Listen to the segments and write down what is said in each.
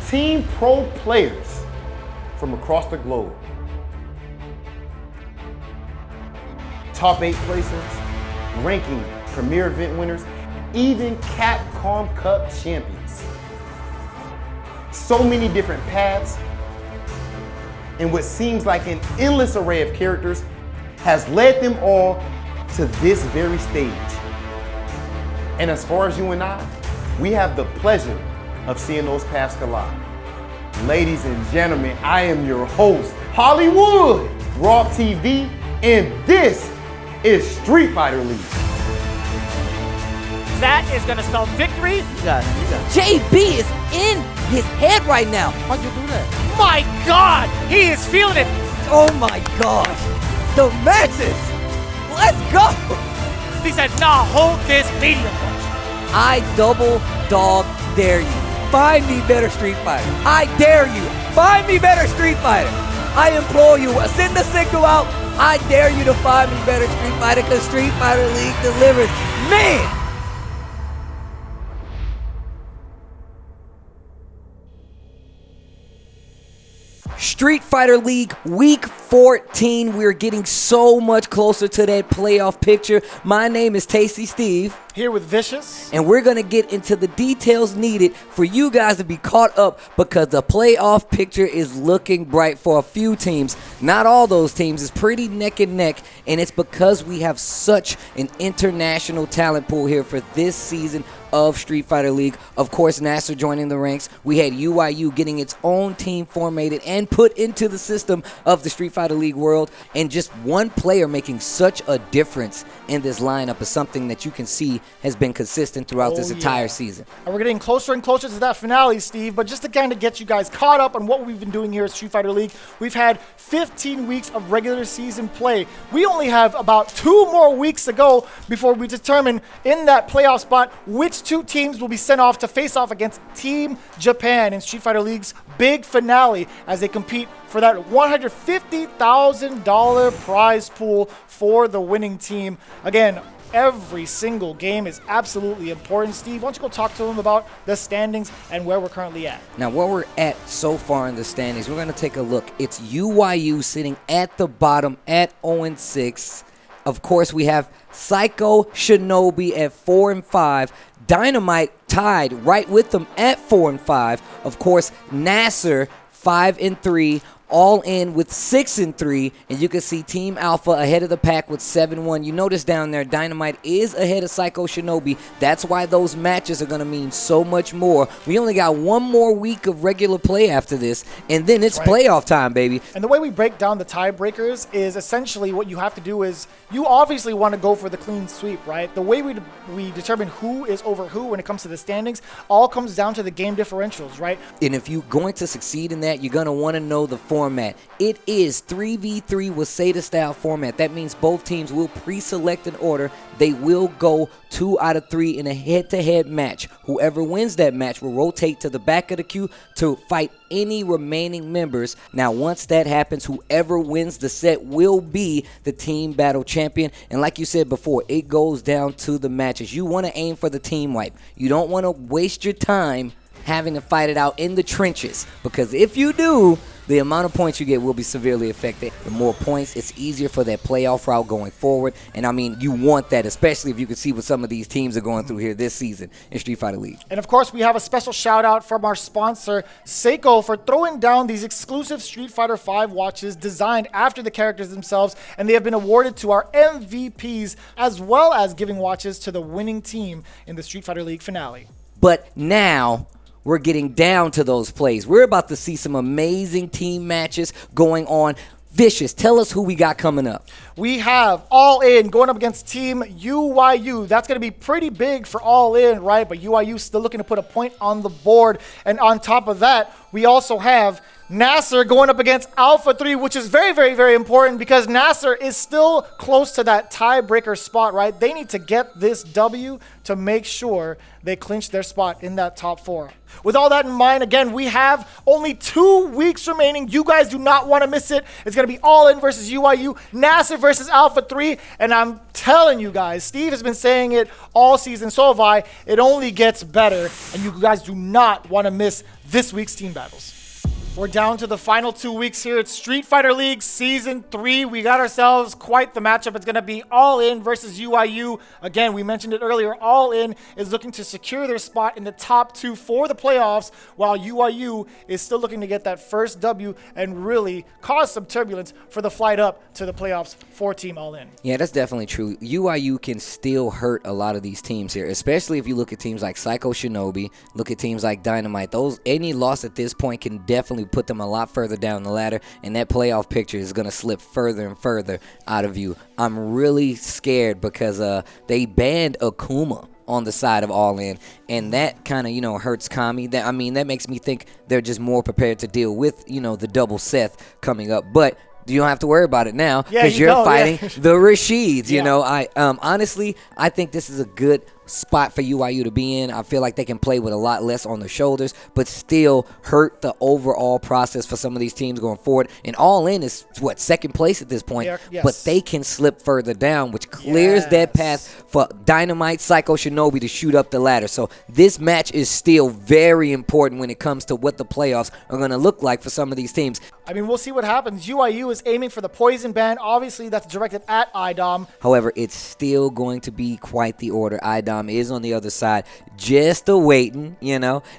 16 pro players from across the globe. Top 8 places, ranking premier event winners, even Capcom Cup champions. So many different paths, and what seems like an endless array of characters has led them all to this very stage. And as far as you and I, we have the pleasure of seeing those paths collide. Ladies and gentlemen, I am your host, Hollywood, Raw TV, and this is Street Fighter League. That is gonna spell victory. You got it. JB is in his head right now. How'd you do that? My God, he is feeling it. Oh my gosh. The matches. Let's go. He said, nah, hold this medium punch. I double dog dare you. Find me better Street Fighter. I dare you. Find me better Street Fighter. I implore you. Send the signal out. I dare you to find me better Street Fighter because Street Fighter League delivers. Man. Street Fighter League Week 14. We're getting so much closer to that playoff picture. My name is Tasty Steve. Here with Vicious. And we're going to get into the details needed for you guys to be caught up because the playoff picture is looking bright for a few teams. Not all those teams. It's pretty neck and neck, and it's because we have such an international talent pool here for this season of Street Fighter League. Of course, NASR joining the ranks. We had UIU getting its own team formatted and put into the system of the Street Fighter League world, and just one player making such a difference in this lineup is something that you can see has been consistent throughout this entire season. And we're getting closer and closer to that finale, Steve, but just to kind of get you guys caught up on what we've been doing here at Street Fighter League, we've had 15 weeks of regular season play. We only have about 2 more weeks to go before we determine in that playoff spot which 2 teams will be sent off to face off against Team Japan in Street Fighter League's big finale as they compete for that $150,000 prize pool for the winning team. Again, every single game is absolutely important. Steve, why don't you go talk to them about the standings and where we're currently at? Now, where we're at so far in the standings, we're going to take a look. It's UIU sitting at the bottom at 0-6. Of course, we have Psycho Shinobi at 4-5. Dynamite tied right with them at 4-5. Of course, NASR 5-3. All in with 6-3, and you can see Team Alpha ahead of the pack with 7-1. You notice down there, Dynamite is ahead of Psycho Shinobi. That's why those matches are going to mean so much more. We only got 1 more week of regular play after this, and then it's playoff time, baby. And the way we break down the tiebreakers is essentially what you have to do is you obviously want to go for the clean sweep, right? The way we determine who is over who when it comes to the standings all comes down to the game differentials, right? And if you're going to succeed in that, you're going to want to know the format. It is 3v3 Waseda style format. That means both teams will pre-select an order. They will go 2 out of 3 in a head-to-head match. Whoever wins that match will rotate to the back of the queue to fight any remaining members. Now, once that happens, whoever wins the set will be the team battle champion. And like you said before, it goes down to the matches. You want to aim for the team wipe. You don't want to waste your time having to fight it out in the trenches, because if you do, the amount of points you get will be severely affected. The more points, it's easier for that playoff route going forward. And I mean, you want that, especially if you can see what some of these teams are going through here this season in Street Fighter League. And of course, we have a special shout out from our sponsor, Seiko, for throwing down these exclusive Street Fighter V watches designed after the characters themselves. And they have been awarded to our MVPs, as well as giving watches to the winning team in the Street Fighter League finale. But now we're getting down to those plays. We're about to see some amazing team matches going on. Vicious, tell us who we got coming up. We have All In going up against Team UIU. That's going to be pretty big for All In, right? But UIU still looking to put a point on the board. And on top of that, we also have NASR going up against Alpha 3, which is very, very, very important because NASR is still close to that tiebreaker spot, right? They need to get this W to make sure they clinch their spot in that top 4. With all that in mind, again, we have only 2 weeks remaining. You guys do not want to miss it. It's going to be All In versus UIU, NASR versus Alpha 3, and I'm telling you guys, Steve has been saying it all season, so have I. It only gets better, and you guys do not want to miss this week's team battles. We're down to the final 2 weeks here. It's Street Fighter League Season 3. We got ourselves quite the matchup. It's going to be All In versus UIU. Again, we mentioned it earlier. All In is looking to secure their spot in the top 2 for the playoffs, while UIU is still looking to get that first W and really cause some turbulence for the flight up to the playoffs for Team All In. Yeah, that's definitely true. UIU can still hurt a lot of these teams here, especially if you look at teams like Psycho Shinobi, look at teams like Dynamite. Any loss at this point can definitely put them a lot further down the ladder, and that playoff picture is going to slip further and further out of view. I'm really scared because they banned Akuma on the side of All In, and that kind of, hurts Kami. That makes me think they're just more prepared to deal with, the double Seth coming up. But you don't have to worry about it now because you're fighting the Rashids. Honestly, I think this is a good spot for UIU to be in. I feel like they can play with a lot less on their shoulders, but still hurt the overall process for some of these teams going forward. And All In is, second place at this point, but they can slip further down, which clears that path for Dynamite, Psycho Shinobi to shoot up the ladder. So this match is still very important when it comes to what the playoffs are going to look like for some of these teams. I mean, we'll see what happens. UIU is aiming for the poison ban. Obviously, that's directed at IDOM. However, it's still going to be quite the order. IDOM is on the other side, just awaiting,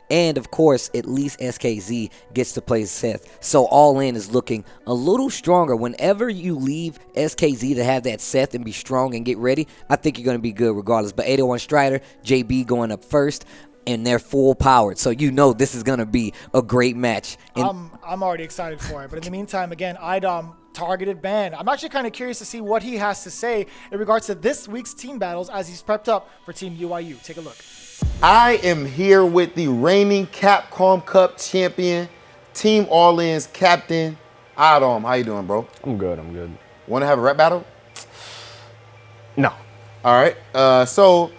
and of course, at least SKZ gets to play Seth. So All In is looking a little stronger. Whenever you leave SKZ to have that Seth and be strong and get ready, I think you're going to be good regardless. But 801 Strider, JB going up first, and they're full powered. So this is going to be a great match. And I'm already excited for it. But in the meantime, again, IDOM targeted ban. I'm actually kind of curious to see what he has to say in regards to this week's team battles as he's prepped up for Team UIU. Take a look. I am here with the reigning Capcom Cup champion, Team All In's captain, IDOM. How you doing, bro? I'm good. Want to have a rap battle? No. All right. So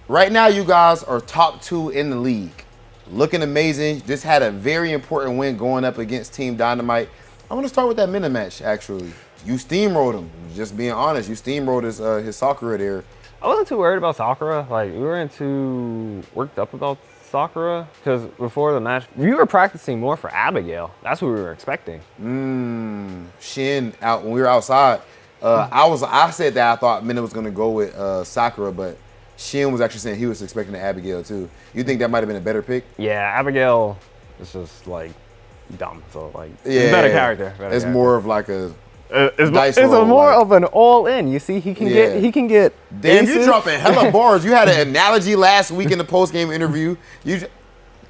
right now you guys are top 2 in the league. Looking amazing. Just had a very important win going up against Team Dynamite. I want to start with that minute match, actually. You steamrolled him. Just being honest, you steamrolled his Sakura there. I wasn't too worried about Sakura. We weren't too worked up about Sakura because before the match, we were practicing more for Abigail. That's what we were expecting. Shin, out when we were outside, I said that I thought Minna was going to go with Sakura, but Shin was actually saying he was expecting the Abigail too. You think that might have been a better pick? Yeah, Abigail is just dumb. So it's a better character. It's more of like a it's more of an all in. You see, he can get. Damn, aces. you dropping hella bars. You had an analogy last week in the post game interview.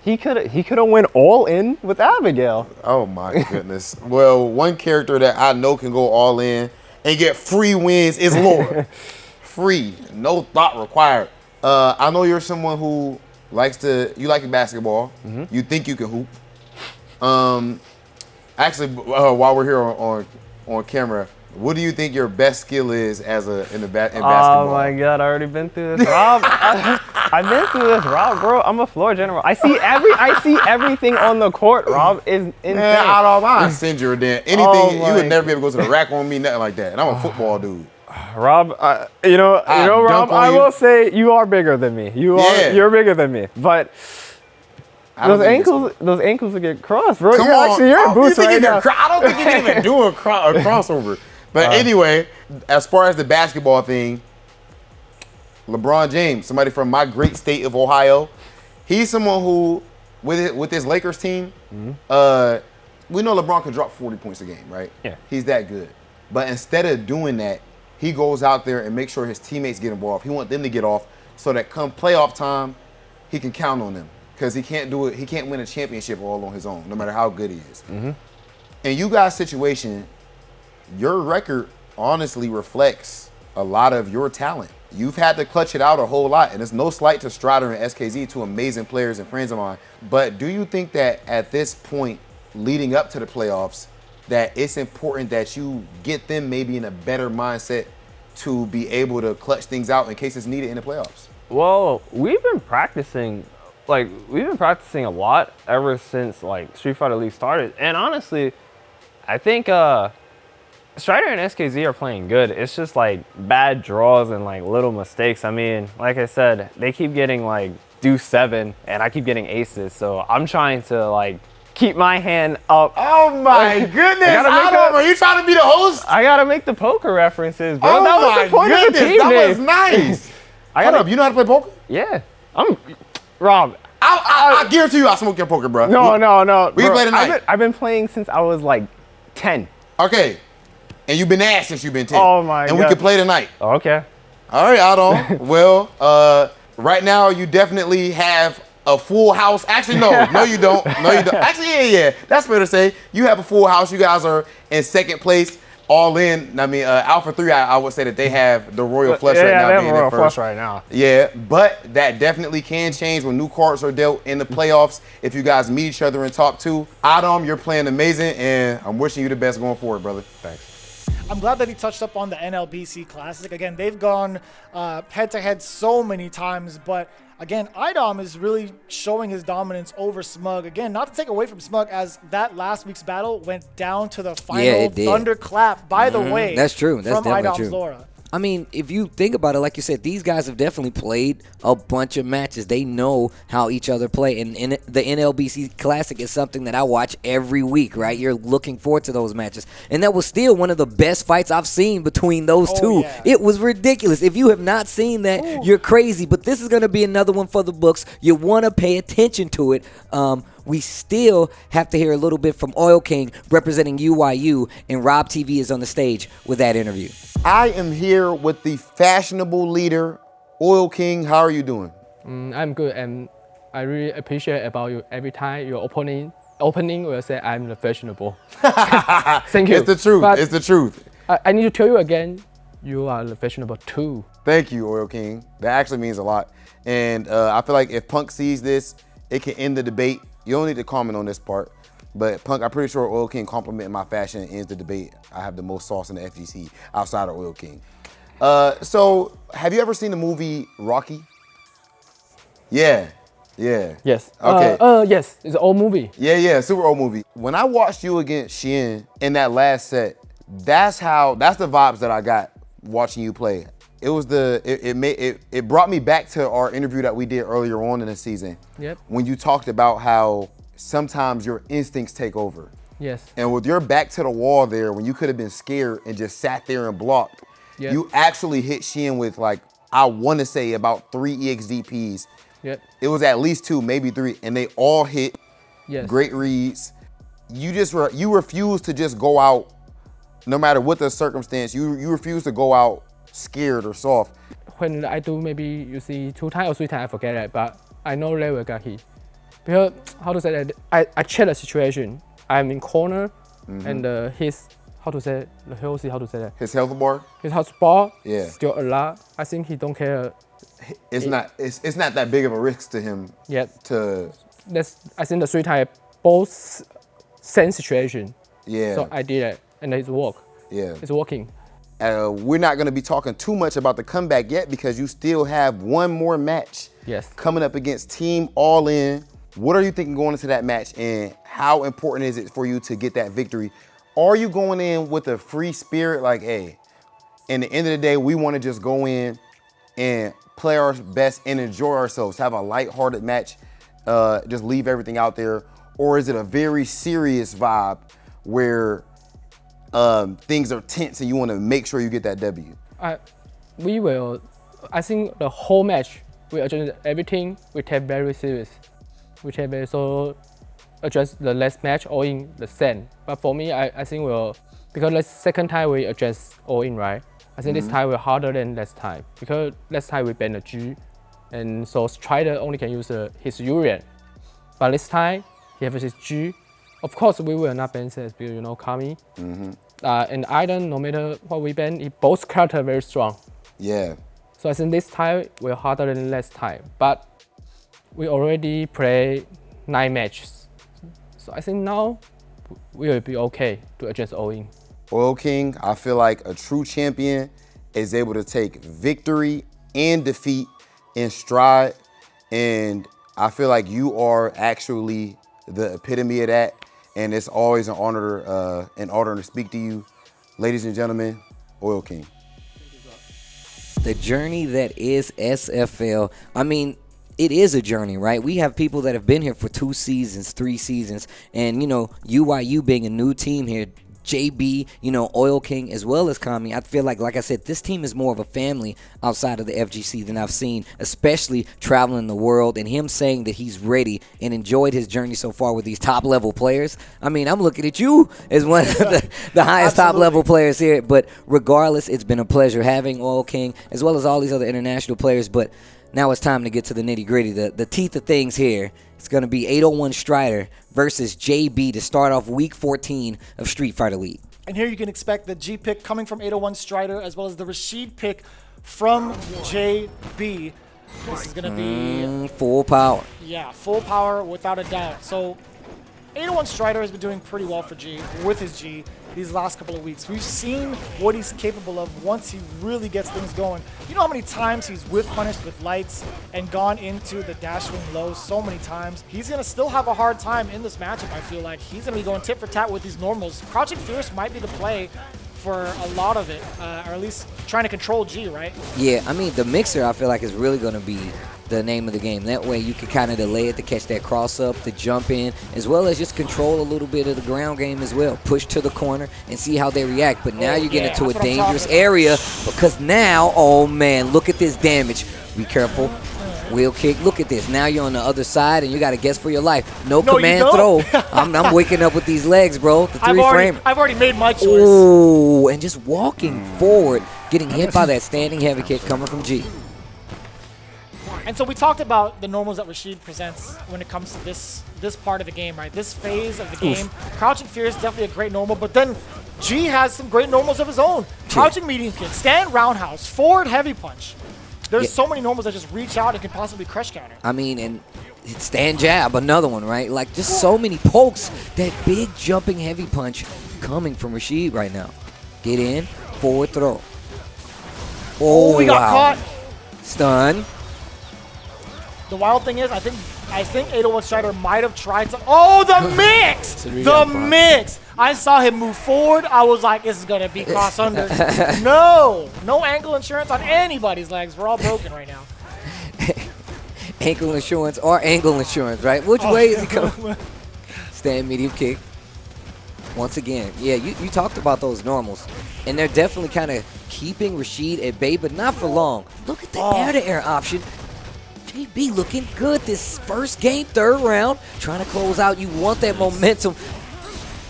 He could have went all in with Abigail. Oh my goodness. Well, one character that I know can go all in and get free wins is Lord. Free, no thought required. I know you're someone who you like basketball. Mm-hmm. You think you can hoop. Actually, while we're here on camera, what do you think your best skill is in basketball? Oh my God, I already been through this, Rob. I've been through this, Rob, bro. I'm a floor general. I see everything on the court, Rob. Is insane. Man, I'll send you a damn anything. You would never be able to go to the rack on me, nothing like that. And I'm a football dude. Rob, Rob, I will say you are bigger than me. You're bigger than me, but. Those ankles will get crossed, bro. You're in boots right now. I don't think you can even do a crossover. But anyway, as far as the basketball thing, LeBron James, somebody from my great state of Ohio, he's someone who, with his Lakers team, we know LeBron can drop 40 points a game, right? Yeah. He's that good. But instead of doing that, he goes out there and makes sure his teammates get involved. He wants them to get off so that come playoff time, he can count on them. Because he can't do it. He can't win a championship all on his own, no matter how good he is. Mm-hmm. In you guys' situation, your record honestly reflects a lot of your talent. You've had to clutch it out a whole lot, and it's no slight to Strider and SKZ, two amazing players and friends of mine. But do you think that at this point leading up to the playoffs that it's important that you get them maybe in a better mindset to be able to clutch things out in case it's needed in the playoffs? Well, we've been practicing a lot ever since like Street Fighter League started. And honestly, I think Strider and SKZ are playing good. It's just like bad draws and like little mistakes. I mean, like I said, they keep getting like deuce 7 and I keep getting aces. So I'm trying to like keep my hand up. Oh my goodness! Are you trying to be the host? I gotta make the poker references, bro. Oh that was the point of the team that name. was nice. Hold up, you know how to play poker? Yeah, Rob. I guarantee you, I smoke your poker, bro. No. We can play tonight. I've been playing since I was like 10. Okay, and you've been asked since you've been 10. Oh my god. And we can play tonight. Okay. All right, Adom. Well, right now you definitely have a full house. Actually, no, you don't. Actually, yeah. That's fair to say. You have a full house. You guys are in second place, all in. I mean, Alpha 3, I would say that they have the Royal Flush right now. Yeah, they have a Royal Flush right now. Yeah, but that definitely can change when new cards are dealt in the playoffs. If you guys meet each other in top 2. Adom, you're playing amazing, and I'm wishing you the best going forward, brother. Thanks. I'm glad that he touched up on the NLBC Classic. Again, they've gone head-to-head so many times, but again, IDOM is really showing his dominance over Smug. Again, not to take away from Smug, as that last week's battle went down to the final thunderclap, by the way. That's true. That's from definitely IDOM's true. Laura. I mean, if you think about it, like you said, these guys have definitely played a bunch of matches. They know how each other play. And the NLBC Classic is something that I watch every week, right? You're looking forward to those matches. And that was still one of the best fights I've seen between those two. Yeah. It was ridiculous. If you have not seen that, you're crazy. But this is going to be another one for the books. You want to pay attention to it. We still have to hear a little bit from Oil King representing UYU, and Rob TV is on the stage with that interview. I am here with the fashionable leader, Oil King. How are you doing? I'm good, and I really appreciate about you. Every time your opening will say I'm the fashionable. Thank you. It's the truth. But it's the truth. I need to tell you again, you are the fashionable too. Thank you, Oil King. That actually means a lot. And I feel like if Punk sees this, it can end the debate. You don't need to comment on this part. But Punk, I'm pretty sure Oil King complimenting my fashion ends the debate. I have the most sauce in the FGC outside of Oil King. So, have you ever seen the movie Rocky? Yeah. Yes. Okay. Yes, it's an old movie. Yeah, super old movie. When I watched you against XIAN in that last set, that's the vibes that I got watching you play. It was it brought me back to our interview that we did earlier on in the season. Yep. When you talked about how sometimes your instincts take over. Yes. And with your back to the wall there, when you could have been scared and just sat there and blocked, Yep. you actually hit XIAN with, like, I want to say about 3 EXDPs. Yep. It was at least 2, maybe 3, and they all hit. Yes. Great reads. You refuse to just go out, no matter what the circumstance. You refuse to go out scared or soft. When I do maybe you see 2 times or 3 times, I forget it, but I know they will get hit. Because, how to say that, I check the situation. I'm in corner, and his, how to say that? His health bar? His health bar Yeah. still a lot. I think he don't care It's not that big of a risk to him yet. I think the 3 times both same situation. Yeah. So I did it, and it's work. Yeah. It's working. We're not going to be talking too much about the comeback yet because you still have one more match Yes. coming up against Team All In. What are you thinking going into that match, and how important is it for you to get that victory? Are you going in with a free spirit, like, hey, in the end of the day, we want to just go in and play our best and enjoy ourselves, have a lighthearted match, just leave everything out there? Or is it a very serious vibe where things are tense and you want to make sure you get that W? I think the whole match, we adjust everything, we take very serious. We take very, so adjust the last match all in the same. But for me, I think because the second time we adjust all in, right? I think this time we're harder than last time. Because last time we banned the G, and so Strider only can use his Urian. But this time, he has his G. Of course, we will not ban CS because, Kami. And IDOM, no matter what we ban, both characters very strong. Yeah. So I think this time we're harder than last time. But we already played 9 matches. So I think now we will be okay to address all in. Oil King, I feel like a true champion is able to take victory and defeat in stride. And I feel like you are actually the epitome of that. And it's always an honor to speak to you. Ladies and gentlemen, Oil King. The journey that is SFL. I mean, it is a journey, right? We have people that have been here for 2 seasons, 3 seasons. And, you know, UYU being a new team here, JB, you know, Oil King, as well as Kami. I feel like I said, this team is more of a family outside of the FGC than I've seen, especially traveling the world, and him saying that he's ready and enjoyed his journey so far with these top-level players. I mean, I'm looking at you as one of the highest top-level players here, but regardless, it's been a pleasure having Oil King, as well as all these other international players, but now it's time to get to the nitty-gritty, the teeth of things here. It's going to be 801 Strider versus JB to start off Week 14 of Street Fighter League. And here you can expect the G pick coming from 801 Strider, as well as the Rashid pick from JB. This is going to be full power. Yeah, full power without a doubt. So 801 Strider has been doing pretty well for G, with his G, these last couple of weeks. We've seen what he's capable of once he really gets things going. You know how many times he's whiff punished with lights and gone into the dash wing low so many times. He's going to still have a hard time in this matchup, I feel like. He's going to be going tit for tat with these normals. Crouching Fierce might be the play for a lot of it, or at least trying to control G, right? Yeah, I mean, the mixer, I feel like, is really going to be the name of the game. That way you can kind of delay it to catch that cross up, to jump in, as well as just control a little bit of the ground game as well. Push to the corner and see how they react. But now you get into a dangerous area, because now, oh man, look at this damage. Be careful. Wheel kick. Look at this. Now you're on the other side and you got to guess for your life. No command throw. I'm waking up with these legs, bro. The three-frame. I've already made my choice. Oh, and just walking forward, getting hit by that standing heavy kick coming from G. And so we talked about the normals that Rashid presents when it comes to this part of the game, right? This phase of the game. Crouching Fear is definitely a great normal, but then G has some great normals of his own. Crouching medium kick, stand roundhouse, forward heavy punch. There's so many normals that just reach out and can possibly crush counter. I mean, and stand jab, another one, right? Like, just so many pokes. That big jumping heavy punch coming from Rashid right now. Get in, forward throw. Oh, we got caught. Stun. The wild thing is, I think 801 Strider might have tried to. Oh, the mix! The mix! I saw him move forward. I was like, this is going to be cross under. No ankle insurance on anybody's legs. We're all broken right now. Ankle insurance or angle insurance, right? Which way is he coming? Stand medium kick. Once again, yeah, you talked about those normals. And they're definitely kind of keeping Rashid at bay, but not for long. Look at the air-to-air option. JB looking good this first game, third round. Trying to close out. You want that momentum.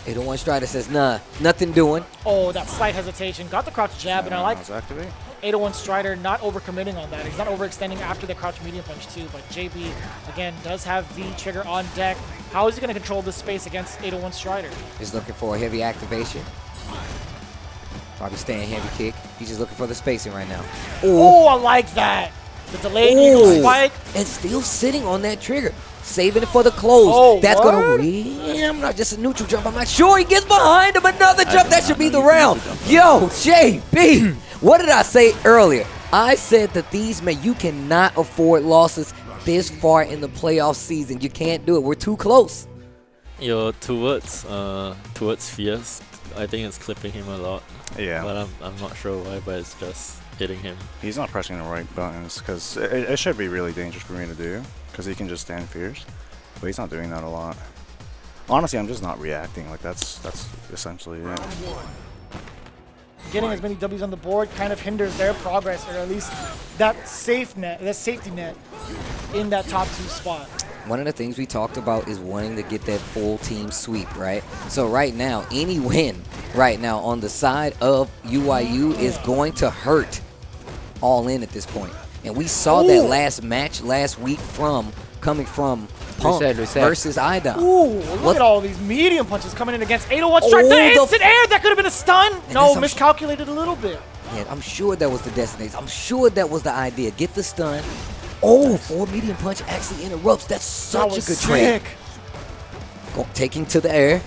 801 Strider says, nah, nothing doing. Oh, that slight hesitation. Got the crouch jab, and I like 801 Strider not overcommitting on that. He's not overextending after the crouch medium punch, too. But JB, again, does have V trigger on deck. How is he going to control this space against 801 Strider? He's looking for a heavy activation. Probably staying heavy kick. He's just looking for the spacing right now. Oh, I like that. The delayed eagle spike. And still sitting on that trigger. Saving it for the close. Oh, that's going to I'm not just a neutral jump. I'm not sure. He gets behind him. Another jump. That should be the round. Yo, JB. What did I say earlier? I said that you cannot afford losses this far in the playoff season. You can't do it. We're too close. You're towards Fierce. I think it's clipping him a lot. Yeah. But I'm not sure why, but it's just hitting him. He's not pressing the right buttons, because it should be really dangerous for me to do, because he can just stand fierce. But he's not doing that a lot. Honestly, I'm just not reacting. Like, that's essentially it. Getting as many W's on the board kind of hinders their progress, or at least that safety net in that top 2 spot. One of the things we talked about is wanting to get that full team sweep, right? So right now, any win right now on the side of UYU is going to hurt all in at this point. And we saw that last match last week coming from Punk versus IDOM. Ooh, look at all these medium punches coming in against 801 Strike. The instant air, that could have been a stun. No, miscalculated a little bit. Yeah, I'm sure that was the destination. I'm sure that was the idea. Get the stun. Oh, 4 medium punch actually interrupts. That's such a good trade. Taking to the air.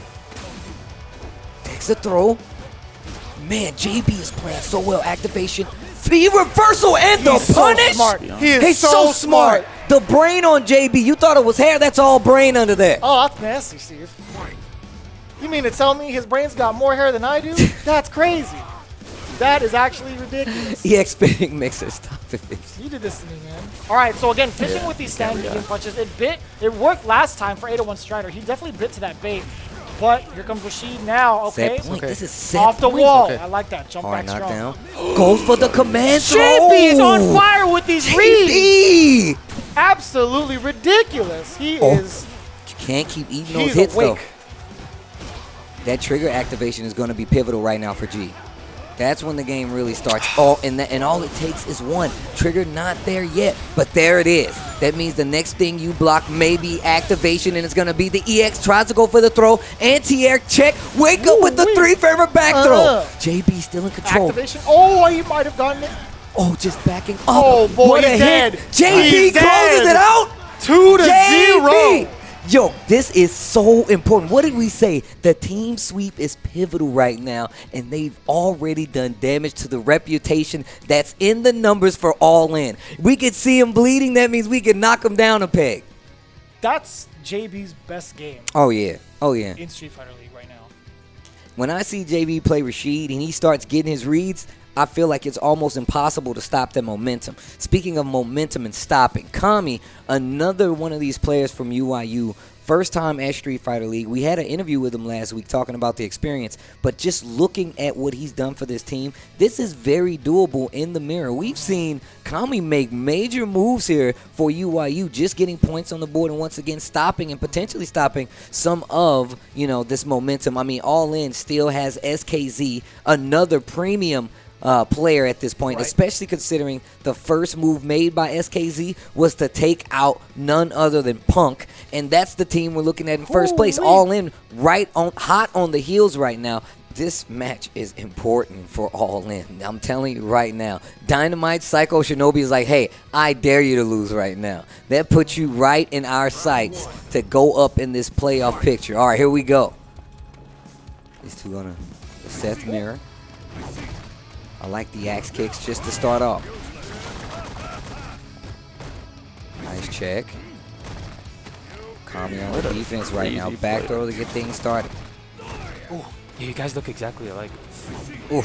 Takes a throw. Man, JB is playing so well. Activation. The reversal and the punish. So smart. He's so smart. The brain on JB. You thought it was hair. That's all brain under there. Oh, that's nasty, Steve. You mean to tell me his brain's got more hair than I do? That's crazy. That is actually ridiculous. EX spinning mixer. Stop it. You did this to me, man. All right, so again, fishing with these stand medium punches. It worked last time for 801 Strider. He definitely bit to that bait. But here comes Rashid now. Okay. Set point. This is set off the point. wall. I like that. Jump Hard back strong. knockdown. Goes for the command throw. JB is on fire with these reads. JB! Absolutely ridiculous. He is. You can't keep eating those He's hits, awake. though. That trigger activation is going to be pivotal right now for G. That's when the game really starts. Oh, and all it takes is one. Trigger not there yet, but there it is. That means the next thing you block may be activation, and it's going to be the EX. Tries to go for the throw. Anti-air check. Wake up with the three-framer back throw. JB still in control. Activation. Oh, he might have gotten it. Oh, just backing up. Oh, boy, what a he's hit. dead. JB He's closes dead. it out. 2-0. Yo, this is so important. What did we say? The team sweep is pivotal right now, and they've already done damage to the reputation that's in the numbers for All In. We could see him bleeding. That means we can knock him down a peg. That's JB's best game Oh, yeah. Oh, yeah. in Street Fighter League right now. When I see JB play Rashid and he starts getting his reads, I feel like it's almost impossible to stop the momentum. Speaking of momentum and stopping, Kami, another one of these players from UIU, first time at Street Fighter League. We had an interview with him last week talking about the experience, but just looking at what he's done for this team, this is very doable in the mirror. We've seen Kami make major moves here for UIU, just getting points on the board and once again stopping and potentially stopping some of, this momentum. I mean, All In still has SKZ, another premium player at this point, especially considering the first move made by SKZ was to take out none other than Punk, and that's the team we're looking at in first place. All In hot on the heels right now. This match is important for All In. I'm telling you right now. Dynamite Psycho Shinobi is like, hey, I dare you to lose right now. That puts you right in our sights to go up in this playoff picture. All right, here we go. These two gonna Seth mirror. I like the axe kicks just to start off. Nice check. Kami on the defense right now. Back throw to get things started. Ooh, yeah, you guys look exactly alike. Ooh.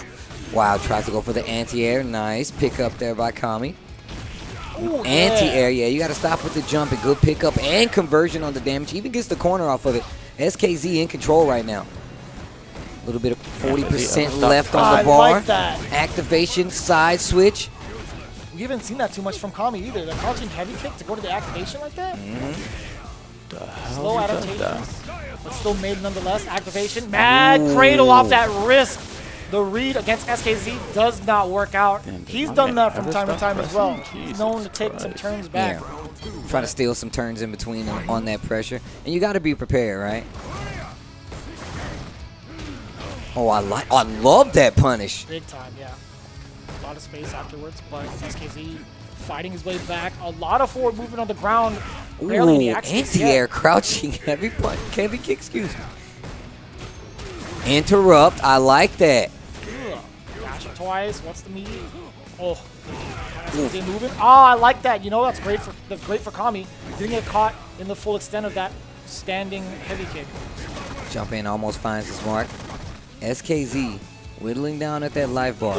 Wow, tries to go for the anti-air. Nice pick up there by Kami. Anti-air, yeah, you got to stop with the jump. And good pickup and conversion on the damage. Even gets the corner off of it. SKZ in control right now. A little bit of 40% left on the bar. I like that. Activation, side switch. We haven't seen that too much from Kami either. The crouching heavy kick to go to the activation like that? Slow adaptations, but still made nonetheless. Activation, mad cradle off that wrist. The read against SKZ does not work out. He's done that from time to time as well. He's known to take some turns back. Yeah. Try to steal some turns in between on that pressure. And you got to be prepared, right? Oh, I love that punish. Big time, yeah. A lot of space afterwards, but SKZ fighting his way back. A lot of forward movement on the ground. Barely any accidents anti-air yet. crouching heavy punch. Heavy kick, excuse me. Interrupt. I like that. Dash it twice. What's the meat? Oh, SKZ moving. Oh, I like that. That's great for Kami. Didn't get caught in the full extent of that standing heavy kick. Jump in, almost finds his mark. SKZ whittling down at that life bar.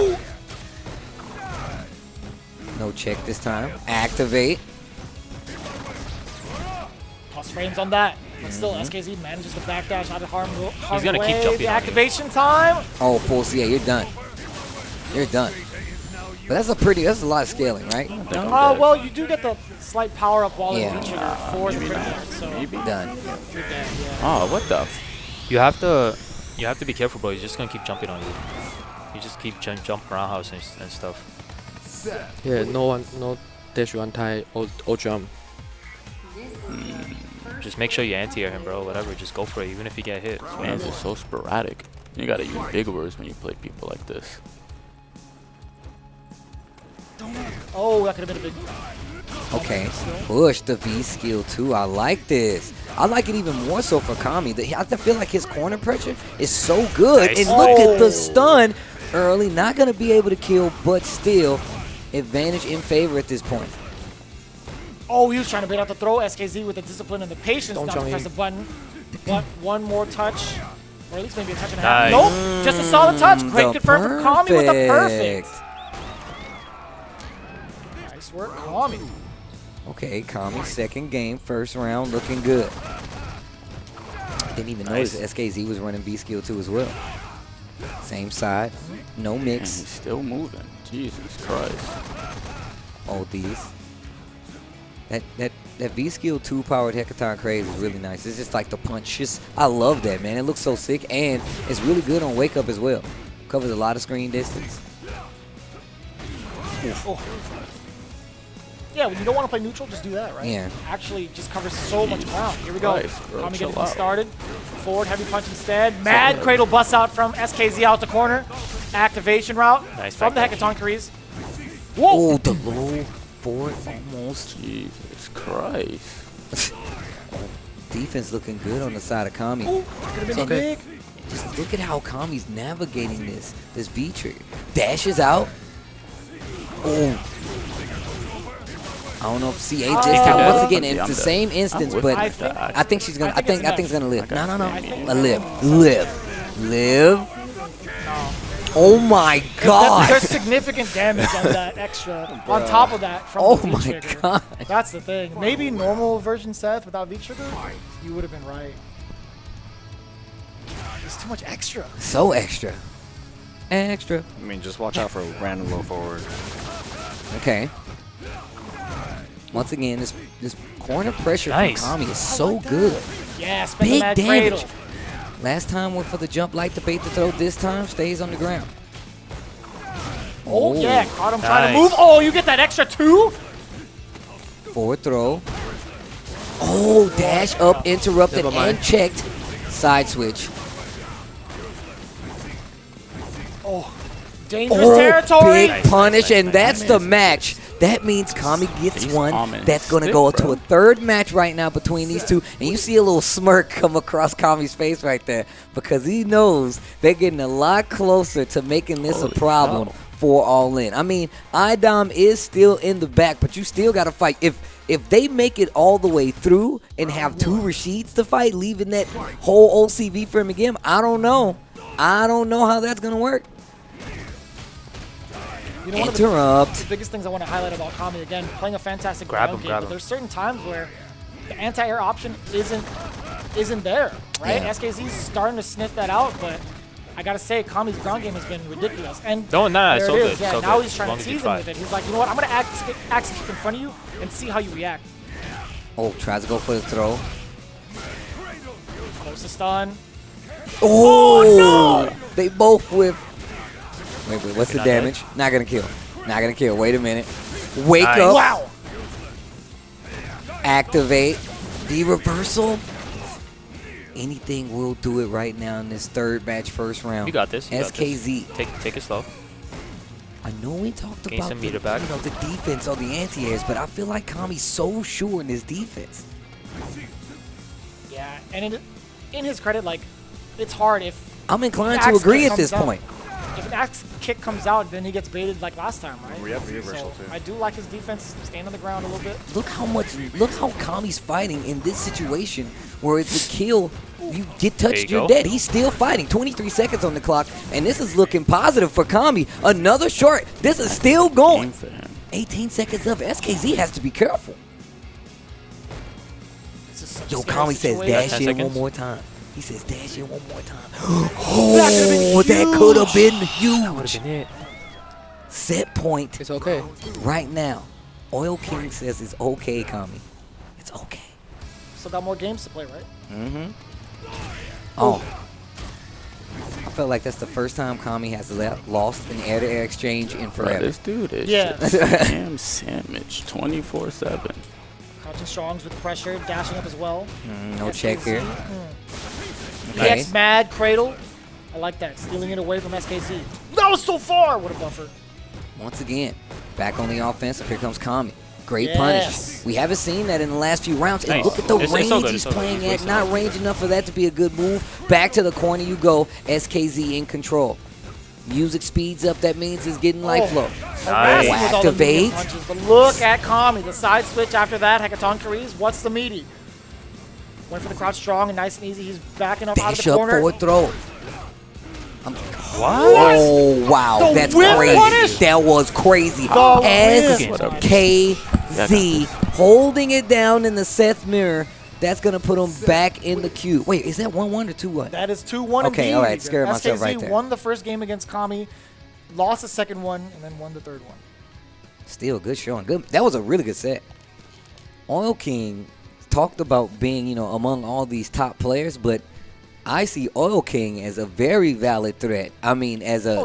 No check this time. Activate. Plus frames on that. But still, SKZ manages to backdash out of harm. He's going to keep jumping. The activation time. Oh, full CA. You're done. You're done. But that's a lot of scaling, right? Well, you do get the slight power up while in feature for the critical. So done. You're dead, yeah. Oh, what the? You have to be careful, bro. He's just gonna keep jumping on you. You just keep jump roundhouse and stuff. Yeah, no dash one tie or jump. Just make sure you anti-air him, bro. Whatever, just go for it, even if you get hit. Man, it's so sporadic. You gotta use big words when you play people like this. Oh, that could have been a big. Okay, push the V skill too. I like this. I like it even more so for Kami. I feel like his corner pressure is so good. Nice. And look at the stun early. Not going to be able to kill, but still advantage in favor at this point. Oh, he was trying to bait out the throw. SKZ with the discipline and the patience not to press the button. But one more touch, or at least maybe a touch and a half. Nice. Nope, just a solid touch. Great confirm from Kami with the perfect. Nice work, Kami. Okay, Kami, second game, first round, looking good. Didn't even notice SKZ was running B skill 2 as well. Same side, no mix. And he's still moving. Jesus Christ. Oh, these. That V skill 2 powered Hecaton craze is really nice. It's just like the punch. I love that, man. It looks so sick, and it's really good on wake up as well. Covers a lot of screen distance. Oh. Yeah, when you don't want to play neutral, just do that, right? Yeah. Actually, just covers so much ground. Here we go. Nice, bro. Kami Chill getting out. started. Forward heavy punch instead. Mad cradle busts out from SKZ out the corner. Activation route from the Hecaton Kreese. Whoa! Oh, the low forward almost. Jesus Christ. Defense looking good on the side of Kami. Ooh, could have been big. Just look at how Kami's navigating this V trigger. Dashes out. Oh. I don't know if CA this time once again it's the same instance, but I think she's gonna. I think it's gonna live. No. Live. Oh my God! There's significant damage on that extra. On top of that, from the V trigger. Oh my God! That's the thing. Maybe normal version Seth without V trigger, you would have been right. There's too much extra. So extra. Extra. I mean, just watch out for random low forward. Okay. Once again, this corner pressure from Kami is so good. Yeah, spend the Big mad damage. cradle. Last time went for the jump light to bait the throw. This time stays on the ground. Oh yeah, caught him trying to move. Oh, you get that extra too? Forward throw. Oh, dash up, interrupted and checked. Side switch. Oh, dangerous territory. Big punish, and that's the match. That means Kami gets one. That's going to go to a third match right now between these two. And you see a little smirk come across Kami's face right there because he knows they're getting a lot closer to making this a problem for All In. I mean, IDOM is still in the back, but you still got to fight. If they make it all the way through and have two Rashids to fight, leaving that whole OCV for him again, I don't know. I don't know how that's going to work. You know, Interrupt. The biggest things I want to highlight about Kami, again, playing a fantastic ground game, but there's certain times where the anti-air option isn't there, right? Yeah. SKZ's starting to sniff that out, but I gotta say, Kami's ground game has been ridiculous. And No, there so it good. is. Yeah, So now good. he's trying As long to as you tease him try. with it. He's like, you know what? I'm gonna axe kick in front of you and see how you react. Oh, tries to go for the throw. Close to stun. Oh, no! They both whip. Wait, what's the damage? Not gonna kill. Not gonna kill. Wait a minute. Wake up. Wow. Activate. The reversal. Anything will do it right now in this third match, first round. You got this. You got this. SKZ. Take it slow. I know we talked Gain about some the, meter back. you know, the defense or the anti-airs, but I feel like Kami's so sure in his defense. Yeah, and in his credit, like, it's hard if I'm inclined to agree at this comes out. point. If an axe kick comes out, then he gets baited like last time, right? We have the reversal So too. I do like his defense, staying on the ground a little bit. Look how Kami's fighting in this situation where it's a kill, you get touched, you're dead. He's still fighting. 23 seconds on the clock, and this is looking positive for Kami. Another short. This is still going. 18 seconds left. SKZ has to be careful. Yo, Kami says dash in one more time. He says dash in one more time. Oh, that could have been huge. That would have been it. Set point. It's okay. Right now. Oil King says it's okay, Kami. It's okay. Still got more games to play, right? Mm-hmm. Oh. I felt like that's the first time Kami has lost an air-to-air exchange in forever. Bro, this dude is damn sandwich 24/7. Crouching strongs with pressure, dashing up as well. No check here. Okay. PX mad cradle. I like that. Stealing it away from SKZ. That was so far! What a buffer. Once again, back on the offensive. Here comes Kami. Great punish. We haven't seen that in the last few rounds. And look at the range he's playing at. Not range enough for that to be a good move. Back to the corner you go. SKZ in control. Music speeds up. That means it's getting life flow. Nice. Activate. But look at Kami. The side switch after that. Hekaton Kariz. What's the meaty? Went for the crouch strong and nice and easy. He's backing up out of the corner. Forward throw. What? Oh, wow. That's crazy. That was crazy. SKZ holding it down in the Seth mirror. That's going to put him back in the queue. Wait, is that 1-1 or 2-1? That is 2-1 Okay, all right. Scared myself right there. SKZ won the first game against Kami, lost the second one, and then won the third one. Still good showing. Good. That was a really good set. Oil King talked about being, you know, among all these top players, but I see Oil King as a very valid threat. I mean, as a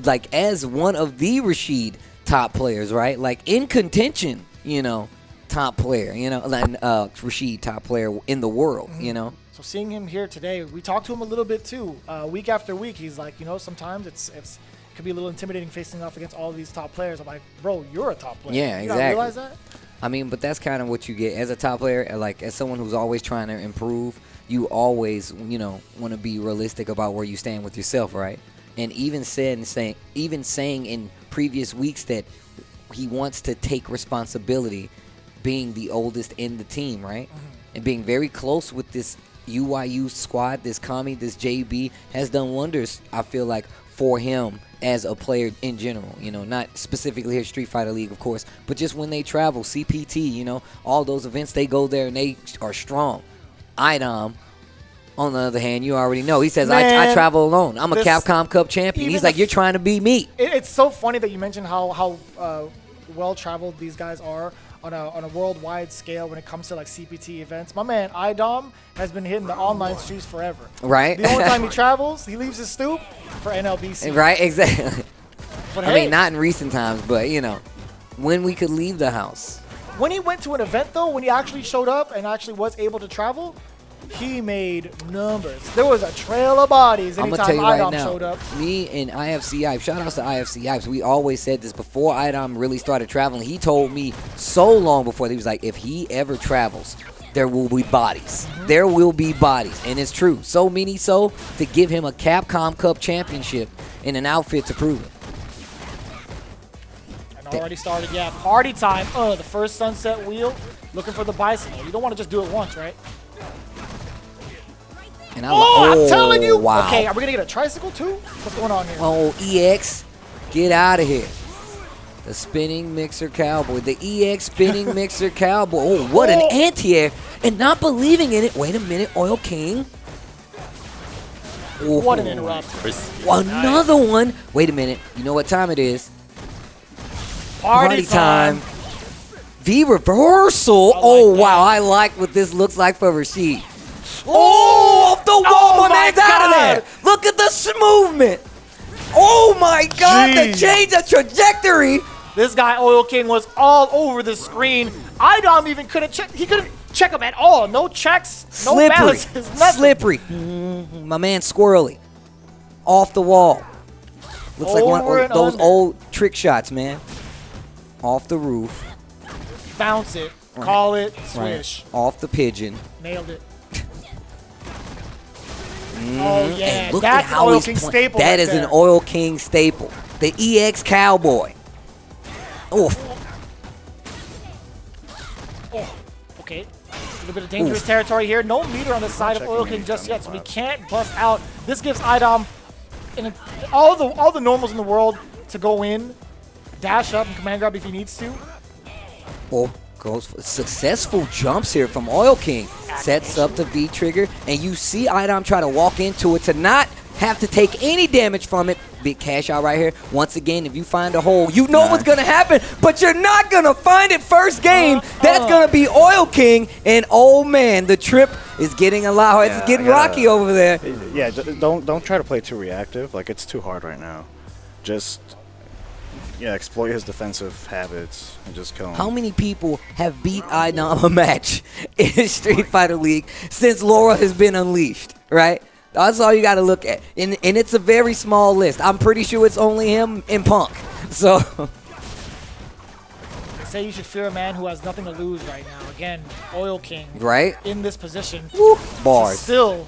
like as one of the Rashid top players, right? Like in contention, you know, top player, you know, like Rashid top player in the world, you know. So seeing him here today, we talked to him a little bit too. Week after week, he's like, you know, sometimes it could be a little intimidating facing off against all of these top players. I'm like, bro, you're a top player. Yeah, you exactly. Gotta realize that? I mean, but that's kind of what you get as a top player, like as someone who's always trying to improve. You always, you know, want to be realistic about where you stand with yourself, right? And even saying in previous weeks that he wants to take responsibility, being the oldest in the team, right? And being very close with this UYU squad, this Kami, this JB has done wonders. I feel like for him as a player in general, you know, not specifically here Street Fighter League, of course, but just when they travel, CPT, you know, all those events, they go there and they are strong. IDOM, on the other hand, you already know. He says, I travel alone. I'm a Capcom Cup champion. He's like, you're trying to beat me. It's so funny that you mentioned how well-traveled these guys are on a worldwide scale when it comes to like CPT events. My man, IDOM, has been hitting the online streets forever. Right. The only time he travels, he leaves his stoop for NLBC. Right, exactly. But I mean, not in recent times, but, you know, when we could leave the house. When he went to an event, though, when he actually showed up and actually was able to travel, he made numbers. There was a trail of bodies anytime IDOM showed up. Me and IFC Ives, shout outs to IFC Ives, we always said this before IDOM really started traveling. He told me so long before, he was like, if he ever travels, there will be bodies. There will be bodies. And it's true. So many so to give him a Capcom Cup championship and an outfit to prove it. Already started, yeah. Party time. The first sunset wheel. Looking for the bicycle. You don't want to just do it once, right? And I'm telling you. Wow. Okay, are we going to get a tricycle too? What's going on here? Oh, EX, get out of here. The spinning mixer cowboy. The EX spinning mixer cowboy. Oh, what an anti-air. And not believing in it. Wait a minute, Oil King. Oh. What an interrupt. Another one. Wait a minute. You know what time it is? Party time. V reversal. Oh, wow. I like what this looks like for Rashid. Oh, off the wall. My man's out of there. Look at the movement. Oh, my God. The change of trajectory. This guy, Oil King, was all over the screen. IDOM even couldn't check. He couldn't check him at all. No checks. No balances. Nothing. Slippery. My man Squirrely. Off the wall. Looks like one of those old trick shots, man. Off the roof. Bounce it. Call it. Swish. Off the pigeon. Nailed it. Oh, yeah. And look That's at how Oil King staple. That is an Oil King staple. The EX Cowboy. Oh. Okay. A little bit of dangerous territory here. No meter on the side of Oil King just yet, so we can't bust out. This gives IDOM all the normals in the world to go in, dash up, and command grab if he needs to. Oh, goes for successful jumps here from Oil King. Sets up the V trigger, and you see IDOM try to walk into it to not have to take any damage from it. Big cash out right here. Once again, if you find a hole, you know what's going to happen, but you're not going to find it first game. That's going to be Oil King, and oh man, the trip is getting a lot. It's getting rocky over there. Yeah, don't try to play too reactive. Like, it's too hard right now. Just exploit his defensive habits and just kill him. How many people have beat IDOM a match in Street Fighter League since Laura has been unleashed, right? That's all you got to look at. And it's a very small list. I'm pretty sure it's only him and Punk. So say you should fear a man who has nothing to lose right now. Again, Oil King. Right. In this position. Bars. Still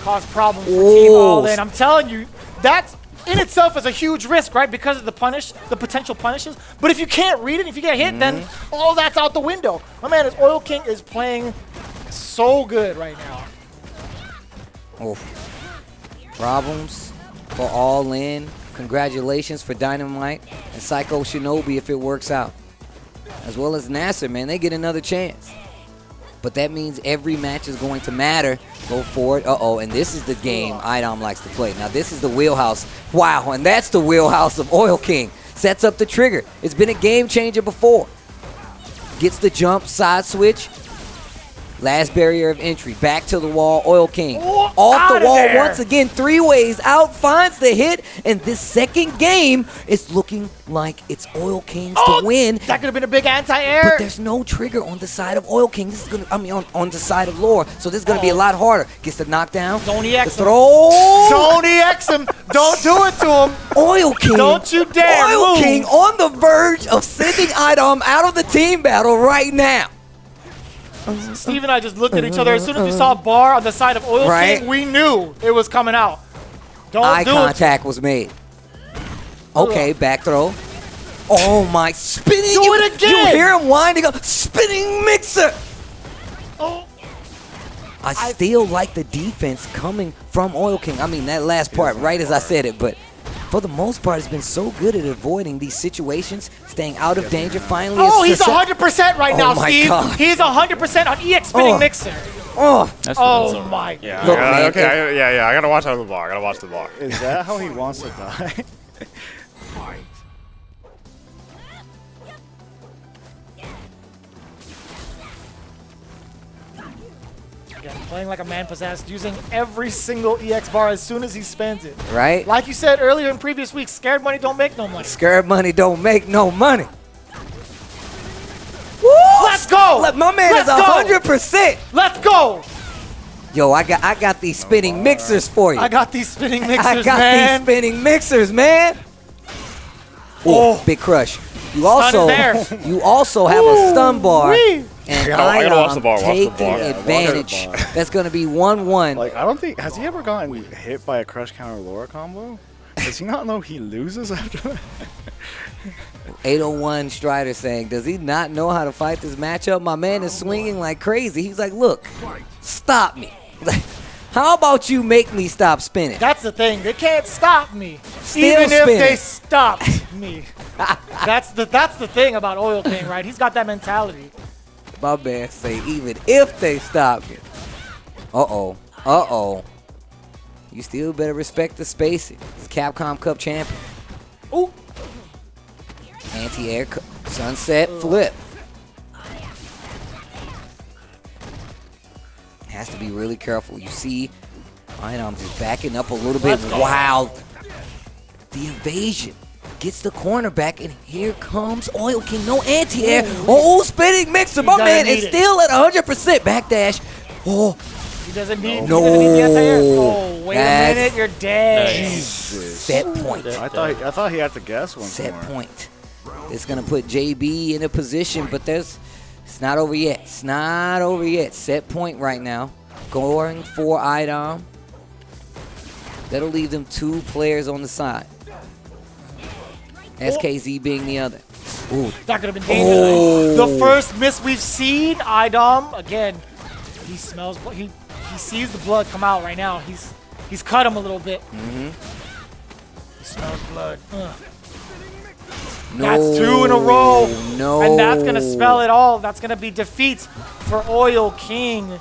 cause problems for Team All In. I'm telling you, that's in itself is a huge risk, right? Because of the potential punishes. But if you can't read it, if you get hit, then all that's out the window. My man, Oil King is playing so good right now. Problems for All In. Congratulations for Dynamite and Psycho Shinobi if it works out. As well as NASR, man, they get another chance. But that means every match is going to matter. Go forward. And this is the game IDOM likes to play. Now, this is the wheelhouse. Wow, and that's the wheelhouse of Oil King. Sets up the trigger. It's been a game changer before. Gets the jump, side switch. Last barrier of entry. Back to the wall. Oil King. Off the wall once again. 3 ways out. Finds the hit. And this second game is looking like it's Oil King's to win. That could have been a big anti-air. But there's no trigger on the side of Oil King. This is gonna, on the side of Lore. So this is gonna be a lot harder. Gets the knockdown. Don't EX him. Throw. Don't EX him. Don't do it to him. Oil King. Don't you dare Oil move. King on the verge of sending IDOM out of the team battle right now. Steve and I just looked at each other. As soon as we saw a bar on the side of Oil King, we knew it was coming out. Eye contact was made. Okay, back throw. Oh my, spinning. Do it again. You hear him winding up. Spinning mixer. I still like the defense coming from Oil King. I mean, that last part, right as I said it, but for the most part, has been so good at avoiding these situations, staying out of danger. Finally, he's 100% right now, Steve. God. He's 100% on EX spinning mixer. Oh my. Yeah. Look, man, Okay. Yeah. I gotta watch out of the bar. I gotta watch the bar. Is that how he wants to die? Again, playing like a man possessed, using every single EX bar as soon as he spends it. Right. Like you said earlier in previous weeks, scared money don't make no money. Scared money don't make no money. Woo! Let's go! My man is 100%. Let's go! Yo, I got these spinning mixers for you. I got these spinning mixers, I got these spinning mixers, man. Big crush. You also have a stun bar. And I gotta watch the bar. Taking advantage. That's going to be 1-1. Like, I don't think, has he ever gotten hit by a crush counter Laura combo? Does he not know he loses after that? 801 Strider saying, does he not know how to fight this matchup? My man is swinging like crazy. He's like, look, stop me. How about you make me stop spinning? That's the thing. They can't stop me. Still Even spinning. if they stopped me. That's the thing about Oil King, right? He's got that mentality. My man say, even if they stop me. Uh-oh. You still better respect the spacing. It's Capcom Cup champion. Ooh. Anti-air sunset flip. Has to be really careful. You see, I'm just backing up a little bit. Wow. The evasion gets the corner back, and here comes Oil King. No anti-air. Spinning mixer. My man is still at 100%. Backdash. He doesn't need no. the anti-air. Wait a minute. You're dead. Jesus. Set point. I thought he had to guess one Set point. It's going to put JB in a position, but it's not over yet. It's not over yet. Set point right now. Going for IDOM. That'll leave them 2 players on the side. SKZ being the other. Ooh. That could have been dangerous. The first miss we've seen. IDOM, again, he smells, he sees the blood come out right now. He's cut him a little bit. He smells blood. No, that's 2 in a row. No. And that's going to spell it all. That's going to be defeat for Oil King.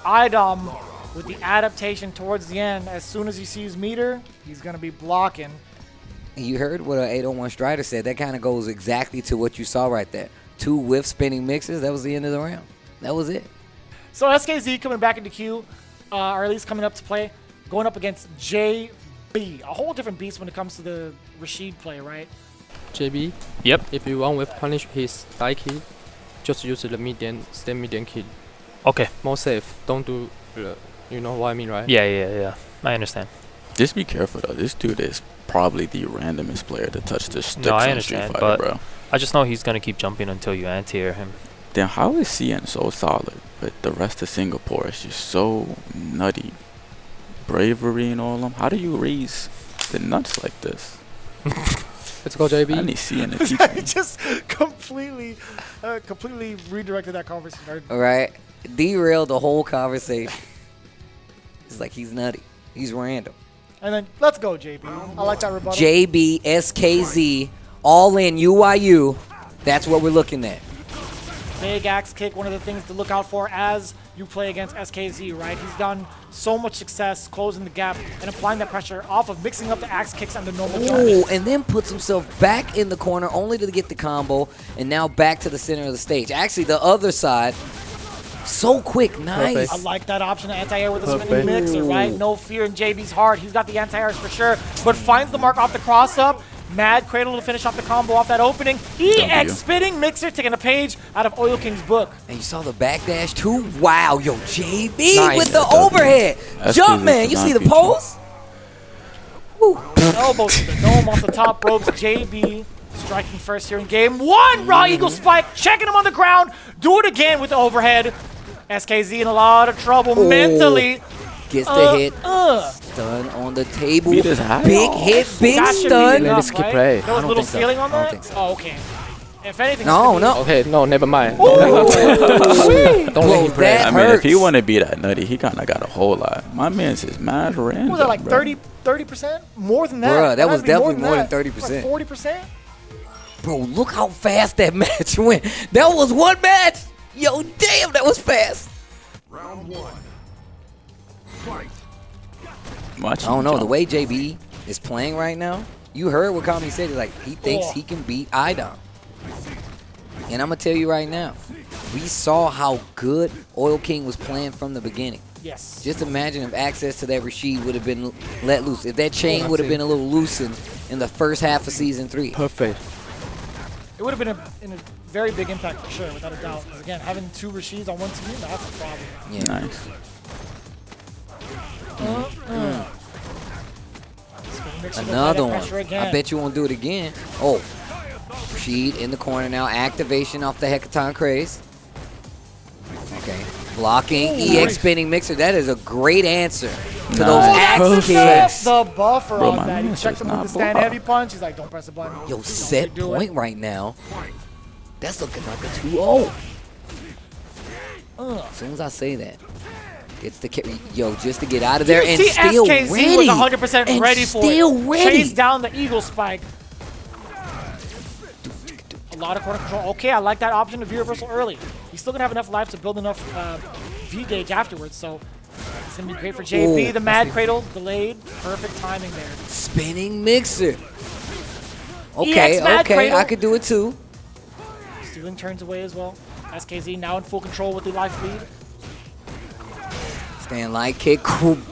IDOM with the adaptation towards the end. As soon as he sees meter, he's going to be blocking. You heard what 801 Strider said. That kind of goes exactly to what you saw right there. 2 whiff spinning mixes. That was the end of the round. That was it. So SKZ coming back into queue, or at least coming up to play, going up against JB. A whole different beast when it comes to the Rashid play, right? JB? Yep. If you want to punish his die key, just use the median, stand median key. Okay. More safe. Don't do, you know what I mean, right? Yeah. I understand. Just be careful though. This dude is probably the randomest player to touch the sticks I on understand, Street Fighter, but bro. I just know he's gonna keep jumping until you anti-air him. Then how is CN so solid, but the rest of Singapore is just so nutty? Bravery and all of them. How do you raise the nuts like this? Let's go, JB. I need CN to teach me. Just completely redirected that conversation. All right, derailed the whole conversation. It's like he's nutty. He's random. And then let's go, JB. I like that rebuttal. JB, SKZ, all in UIU. That's what we're looking at. Big axe kick, one of the things to look out for as you play against SKZ, right? He's done so much success closing the gap and applying that pressure off of mixing up the axe kicks and the normal Ooh, and then puts himself back in the corner only to get the combo, and now back to the center of the stage. Actually, the other side, so quick, nice. I like that option, anti-air with a spinning mixer, right? No fear in JB's heart. He's got the anti-airs for sure, but finds the mark off the cross-up. Mad Cradle to finish off the combo off that opening. EX spinning mixer taking a page out of Oil King's book. And you saw the backdash too? Wow, yo, JB with the overhead. Jump, man. You see the pose? Elbow to the dome off the top ropes. JB striking first here in game one. Raw Eagle Spike, checking him on the ground. Do it again with the overhead. SKZ in a lot of trouble mentally. Gets the hit. Stun on the table. Big hit, big stun. Let me skip play. There was a little stealing on that? I don't think so. Oh, okay. If anything, no. Okay, no, never mind. Don't let him play. I mean, if he want to be that nutty, he kind of got a whole lot. My man's is mad random. What was that, like 30%? More than that? Bruh, that was definitely more than 30%. 40%? Bro, look how fast that match went. That was one match. Yo, damn, that was fast. Round one. I don't know, the way JB is playing right now, you heard what Kami said. Like, he thinks he can beat IDOM. And I'm going to tell you right now, we saw how good Oil King was playing from the beginning. Yes. Just imagine if access to that Rashid would have been let loose. If that chain would have been a little loosened in the first half of Season 3. Perfect. It would have been a very big impact for sure, without a doubt. Because again, having two Rashids on one team, that's a problem. Yeah. Nice. Another one. I bet you won't do it again. Oh, Rashid in the corner now. Activation off the Hecaton Craze. Okay. Blocking. EX spinning mixer. That is a great answer to those axe kicks. The buffer on that. He checked him with the stand heavy punch. He's like, don't press the button. Yo, set point right now. That's looking like a 2-0. As soon as I say that. It's the just to get out of there and still SKZ ready. was 100% ready for still it. ready. Chase down the Eagle Spike. A lot of corner control. Okay, I like that option of V-reversal early. He's still gonna have enough life to build enough V gauge afterwards, so it's gonna be great for JB. The Mad Cradle delayed. Perfect timing there. Spinning mixer. Okay, okay, I could do it too. Stealing turns away as well. SKZ now in full control with the life lead. Stand light kick,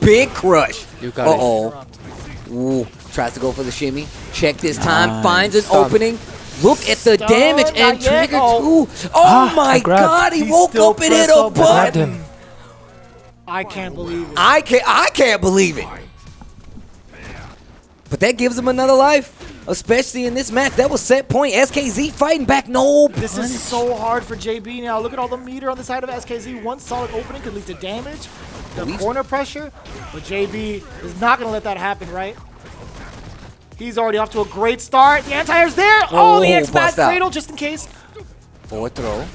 big crush. You got it. Ooh, tries to go for the shimmy. Check this time, finds an opening. Look at the damage and trigger too. Oh my God, he woke up and hit a button. I can't believe it. I can't believe it. But that gives him another life, especially in this match. That was set point. SKZ fighting back. No punish. This is so hard for JB now. Look at all the meter on the side of SKZ. One solid opening could lead to damage. The corner pressure. But JB is not going to let that happen, right? He's already off to a great start. The anti-air's there. Oh, the X-Mad Cradle just in case. Forward throw.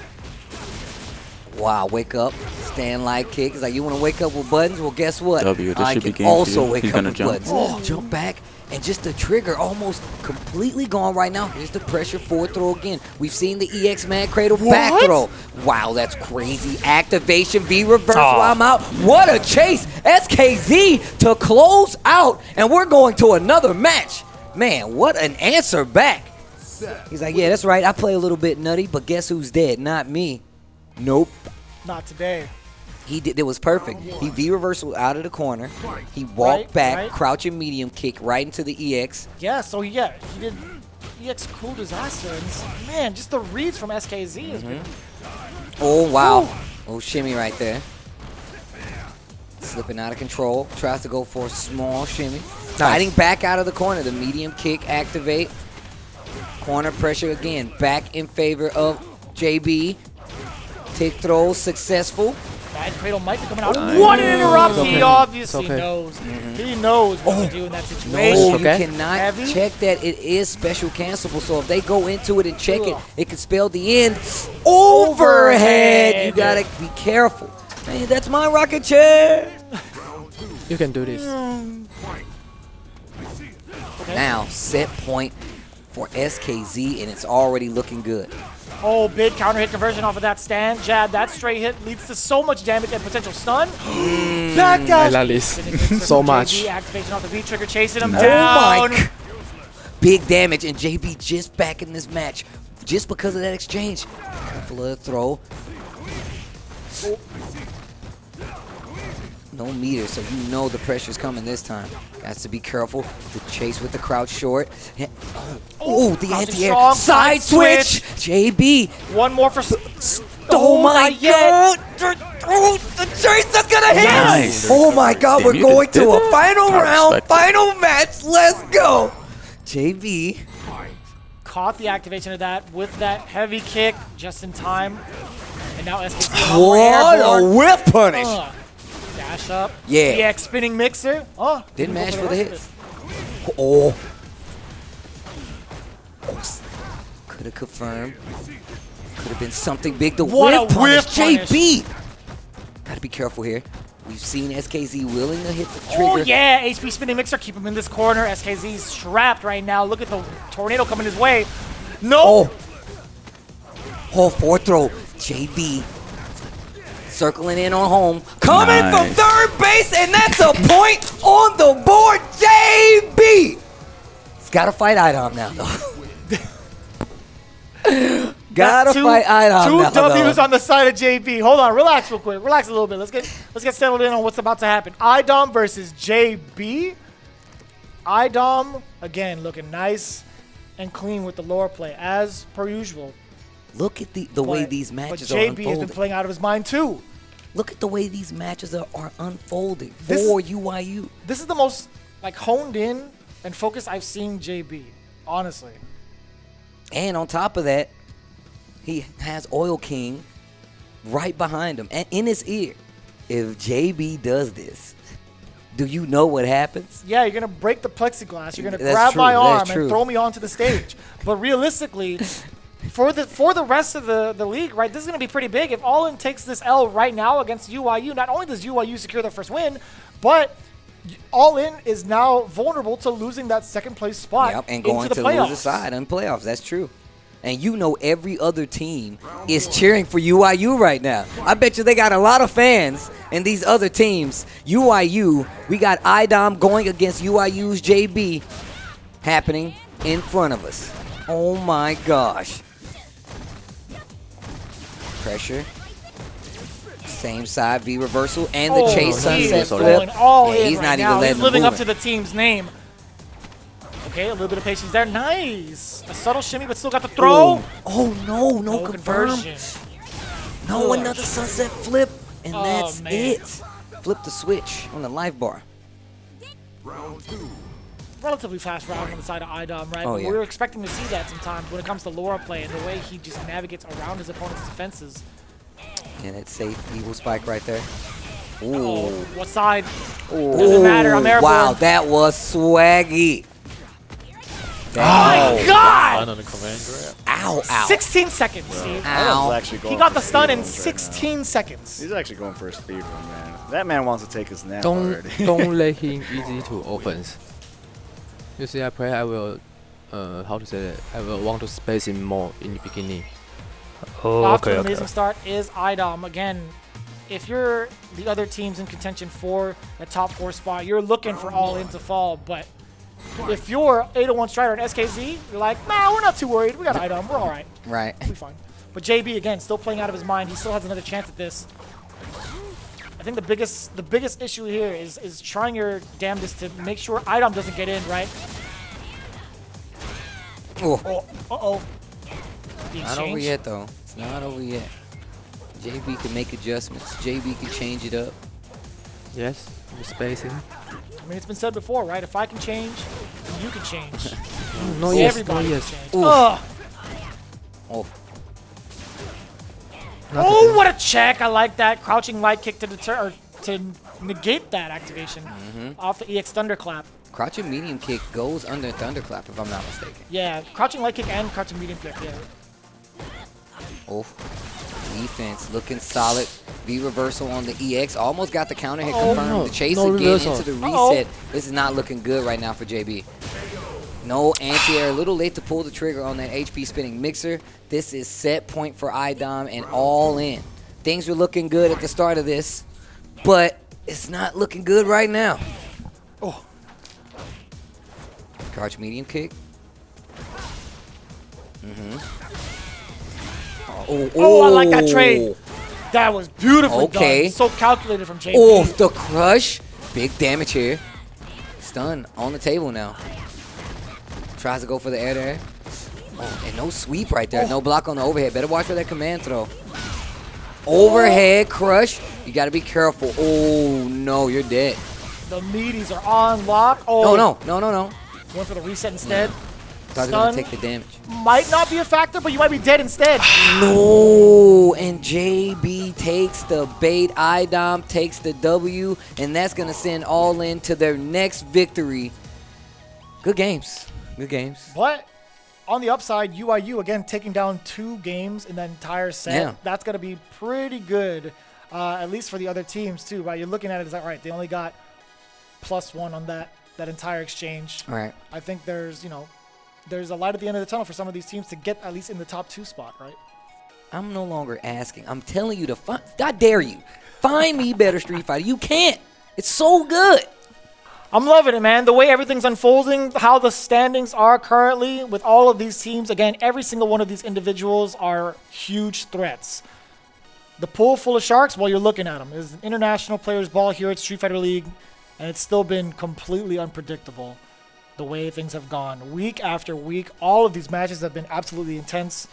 Wow, wake up. Stand light kick. It's like, you want to wake up with buttons? Well, guess what? I can also wake up with buttons. Oh, jump back. And just the trigger almost completely gone right now. Here's the pressure forward throw again. We've seen the EX Mad Cradle back throw. Wow, that's crazy. Activation, V reversal, I'm out. What a chase. SKZ to close out. And we're going to another match. Man, what an answer back. He's like, yeah, that's right. I play a little bit nutty, but guess who's dead? Not me. Nope. Not today. He did. It was perfect. He V-reversal out of the corner. He walked back, crouching medium kick right into the EX. Yeah, so he did EX cool disaster. And man, just the reads from SKZ has been. Oh, wow. Oh, shimmy right there. Slipping out of control. Tries to go for a small shimmy. Fighting back out of the corner. The medium kick activate. Corner pressure again, back in favor of JB. Tick throw successful. Bad cradle might be coming out. What an interrupt! He obviously okay. knows. He knows what to do in that situation. No, Okay. you cannot Heavy. check that. It is special cancelable. So if they go into it and check it, it could spell the end. Overhead. You gotta be careful. Man, that's my rocket chair. You can do this. Now set point for SKZ, and it's already looking good. Oh, big counter hit conversion off of that stand. Jab, that straight hit leads to so much damage and potential stun. Backdash. I love this so much. JB activation off the V trigger, chasing him Oh down. my! Big damage, and JB just back in this match just because of that exchange. Careful of the throw. No meter, so you know the pressure's coming this time. Got to be careful. The chase with the crouch short. Oh, the crouching anti-air. strong, Side switch! JB. One more for... Oh my not yet. god! Oh, the chase that's gonna hit! Nice. Oh my god, Damn, we're you going did to a that. final I round, respect it. final match. Let's go! JB. Caught the activation of that with that heavy kick just in time. And now SKC What a whip punish! Dash up. Yeah. EX spinning mixer. Oh, Didn't match for the rest of hits. Oh. Could have confirmed. Could have been something big. The What whip a punish. whip punish. JB. Gotta be careful here. We've seen SKZ willing to hit the it. trigger. Oh yeah, HP spinning mixer. Keep him in this corner. SKZ's trapped right now. Look at the tornado coming his way. No. Oh. Oh, fourth throw. JB. Circling in on home. Coming from Nice. third base, and that's a point on the board. JB. He's gotta fight IDOM now, though. Gotta fight IDOM now, Two W's though. on the side of JB. Hold on, relax real quick. Relax a little bit. Let's get settled in on what's about to happen. IDOM versus JB. IDOM again looking nice and clean with the lower play as per usual. Look at the way these matches but are JB unfolding. has been playing out of his mind too. Look at the way these matches are unfolding This- for UIU. This is the most like honed in and focused I've seen JB, honestly. And on top of that, he has Oil King right behind him and in his ear. If JB does this, do you know what happens? Yeah, you're gonna break the plexiglass. You're gonna That's grab true, my arm that's true. and throw me onto the stage. But realistically, for the rest of the league, right, this is gonna be pretty big. If All In takes this L right now against UIU, not only does UIU secure their first win, but All In is now vulnerable to losing that second place spot Yep, and going into the to playoffs. lose side in playoffs. That's true. And you know every other team is cheering for UIU right now. I bet you they got a lot of fans in these other teams. UIU, we got IDOM going against UIU's JB happening in front of us. Oh my gosh. Pressure. Same side, V reversal, and the chase he sunset is flip. going all Yeah, in he's right not now. even letting He's living him up move to the team's name. Okay, a little bit of patience there. Nice. A subtle shimmy, but still got the throw. Oh no, no No confirm. conversion. No, another sunset flip, and Oh, that's man. it. Flip the switch on the life bar. Relatively fast round on the side of IDOM, right? Oh, But yeah. we're expecting to see that sometimes when it comes to Laura play and the way he just navigates around his opponent's defenses. And it's safe Eagle Spike right there. Ooh. Oh, what side? Doesn't matter. I'm airborne. Wow, that was swaggy. Oh my God! Fun on the command grab. Ow, ow. 16 seconds, Steve. Ow. Actually going He got for the stun in speed runs right now. 16 seconds. He's actually going for a speed run, man. That man wants to take his nap Don't already. don't let him easy to offense. You see, I play. I will, how to say that? I will want to space him more in the beginning. Oh, Off to okay, an okay. amazing start is IDOM. Again, if you're the other teams in contention for a top 4 spot, you're looking for All In to fall. But if you're 801 Strider and SKZ, you're like, nah, we're not too worried. We got IDOM. We're all right. Right. We'll be fine. But JB, again, still playing out of his mind. He still has another chance at this. I think the biggest issue here is trying your damnedest to make sure IDOM doesn't get in, right? Oh. Oh, uh-oh. The Not over exchange. yet, though. It's not over yet. JB can make adjustments. JB can change it up. Yes, the spacing. I mean, it's been said before, right? If I can change, You can change. No, yes. Everybody No, can yes. change. Ooh. Ugh. Oh. Oh, what a check. I like that. Crouching light kick to deter or to negate that activation off the EX Thunderclap. Crouching medium kick goes under Thunderclap, if I'm not mistaken. Yeah, crouching light kick and crouching medium kick, yeah. Oh, defense looking solid. V reversal on the EX. Almost got the counter hit Oh, confirmed. no. The chase No again reversal. into the reset. Uh-oh. This is not looking good right now for JB. No anti-air. A little late to pull the trigger on that HP spinning mixer. This is set point for IDOM and all in. Things were looking good at the start of this, but it's not looking good right now. Oh. Crouch medium kick. Oh, I like that trade. That was beautifully Okay. done. So calculated from JB. Oh, the crush. Big damage here. Stun on the table now. Tries to go for the air there. Oh, and no sweep right there. No block on the overhead. Better watch for that command throw. Overhead crush. You got to be careful. Oh, no, you're dead. The meaties are on lock. Oh, No. Went for the reset instead. Thought they were going Stun. to take the damage. Might not be a factor, but you might be dead instead. No, and JB takes the bait. IDOM takes the W, and that's going to send All In to their next victory. Good games. Good games. But on the upside, UIU, again, taking down 2 games in that entire set. Yeah. That's going to be pretty good, at least for the other teams, too, right? You're looking at it as, like, all right, they only got +1 on that entire exchange. All right. I think there's, there's a light at the end of the tunnel for some of these teams to get at least in the top 2 spot, right? I'm no longer asking. I'm telling you to find. God dare you. Find me better Street Fighter. You can't. It's so good. I'm loving it, man. The way everything's unfolding, how the standings are currently with all of these teams. Again, every single one of these individuals are huge threats. The pool full of sharks, well, you're looking at them. There's an international players ball here at Street Fighter League, and it's still been completely unpredictable the way things have gone. Week after week, all of these matches have been absolutely intense.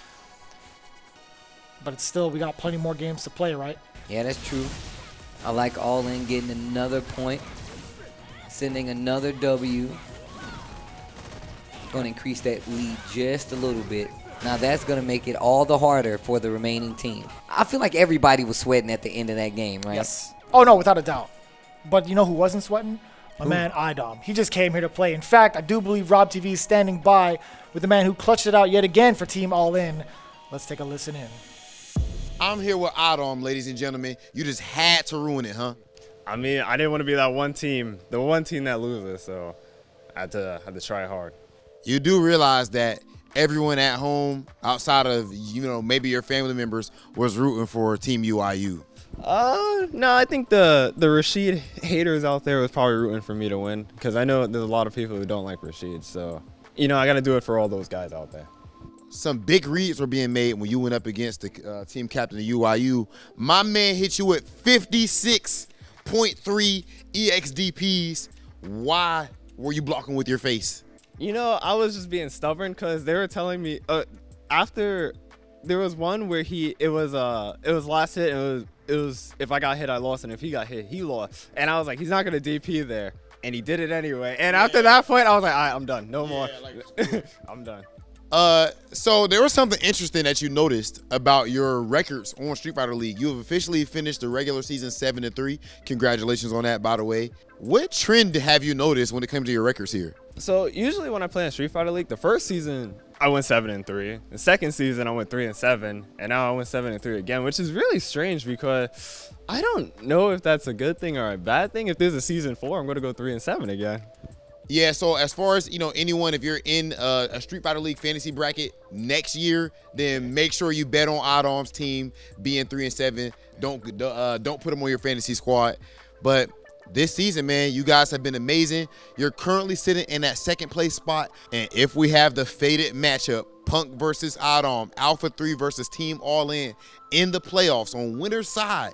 But it's still, we got plenty more games to play, right? Yeah, that's true. I like All In getting another point. Sending another W. Going to increase that lead just a little bit. Now that's going to make it all the harder for the remaining team. I feel like everybody was sweating at the end of that game, right? Yes. Oh, no, without a doubt. But you know who wasn't sweating? My man IDOM. He just came here to play. In fact, I do believe Rob TV is standing by with the man who clutched it out yet again for Team All In. Let's take a listen in. I'm here with IDOM, ladies and gentlemen. You just had to ruin it, huh? I mean, I didn't want to be that one team, the one team that loses, so I had to try hard. You do realize that everyone at home, outside of, maybe your family members, was rooting for Team UIU. No, I think the Rashid haters out there was probably rooting for me to win, because I know there's a lot of people who don't like Rashid, so, I got to do it for all those guys out there. Some big reads were being made when you went up against the team captain of UIU. My man hit you with 56.3 EXDPs. Why were you blocking with your face? I was just being stubborn because they were telling me after there was one where it was last hit and it was if I got hit I lost and if he got hit he lost, and I was like, he's not gonna DP there, and he did it anyway. And after that point I was like, all right, I'm done, no more. I'm done. So there was something interesting that you noticed about your records on Street Fighter League. You have officially finished the regular season 7-3. Congratulations on that, by the way. What trend have you noticed when it comes to your records here? So usually when I play in Street Fighter League, the first season I went 7-3. The second season I went 3-7, and now I went 7-3 again, which is really strange because I don't know if that's a good thing or a bad thing. If there's a season 4, I'm gonna go 3-7 again. Yeah, so as far as, anyone, if you're in a Street Fighter League fantasy bracket next year, then make sure you bet on IDOM's team being 3-7. Don't put them on your fantasy squad. But this season, man, you guys have been amazing. You're currently sitting in that second place spot. And if we have the fated matchup, Punk versus IDOM, Alpha 3 versus Team All In the playoffs on winner's side,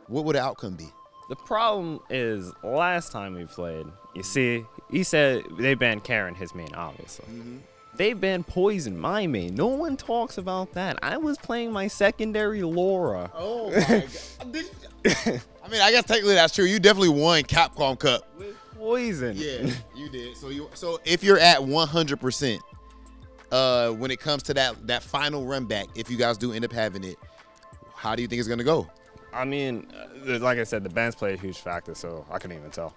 what would the outcome be? The problem is last time we played, you see, he said they banned Karen, his main, obviously. They banned Poison, my main. No one talks about that. I was playing my secondary Laura. Oh, my God. I mean, I guess technically that's true. You definitely won Capcom Cup. With poison. Yeah, you did. So if you're at 100%, when it comes to that final run back, if you guys do end up having it, how do you think it's gonna go? I mean, like I said, the bands play a huge factor, so I couldn't even tell.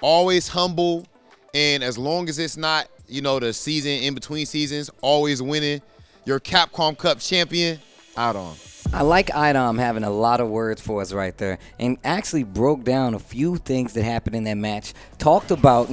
Always humble, and as long as it's not, the season in between seasons, always winning. Your Capcom Cup champion, IDOM. I like IDOM having a lot of words for us right there, and actually broke down a few things that happened in that match. Talked about,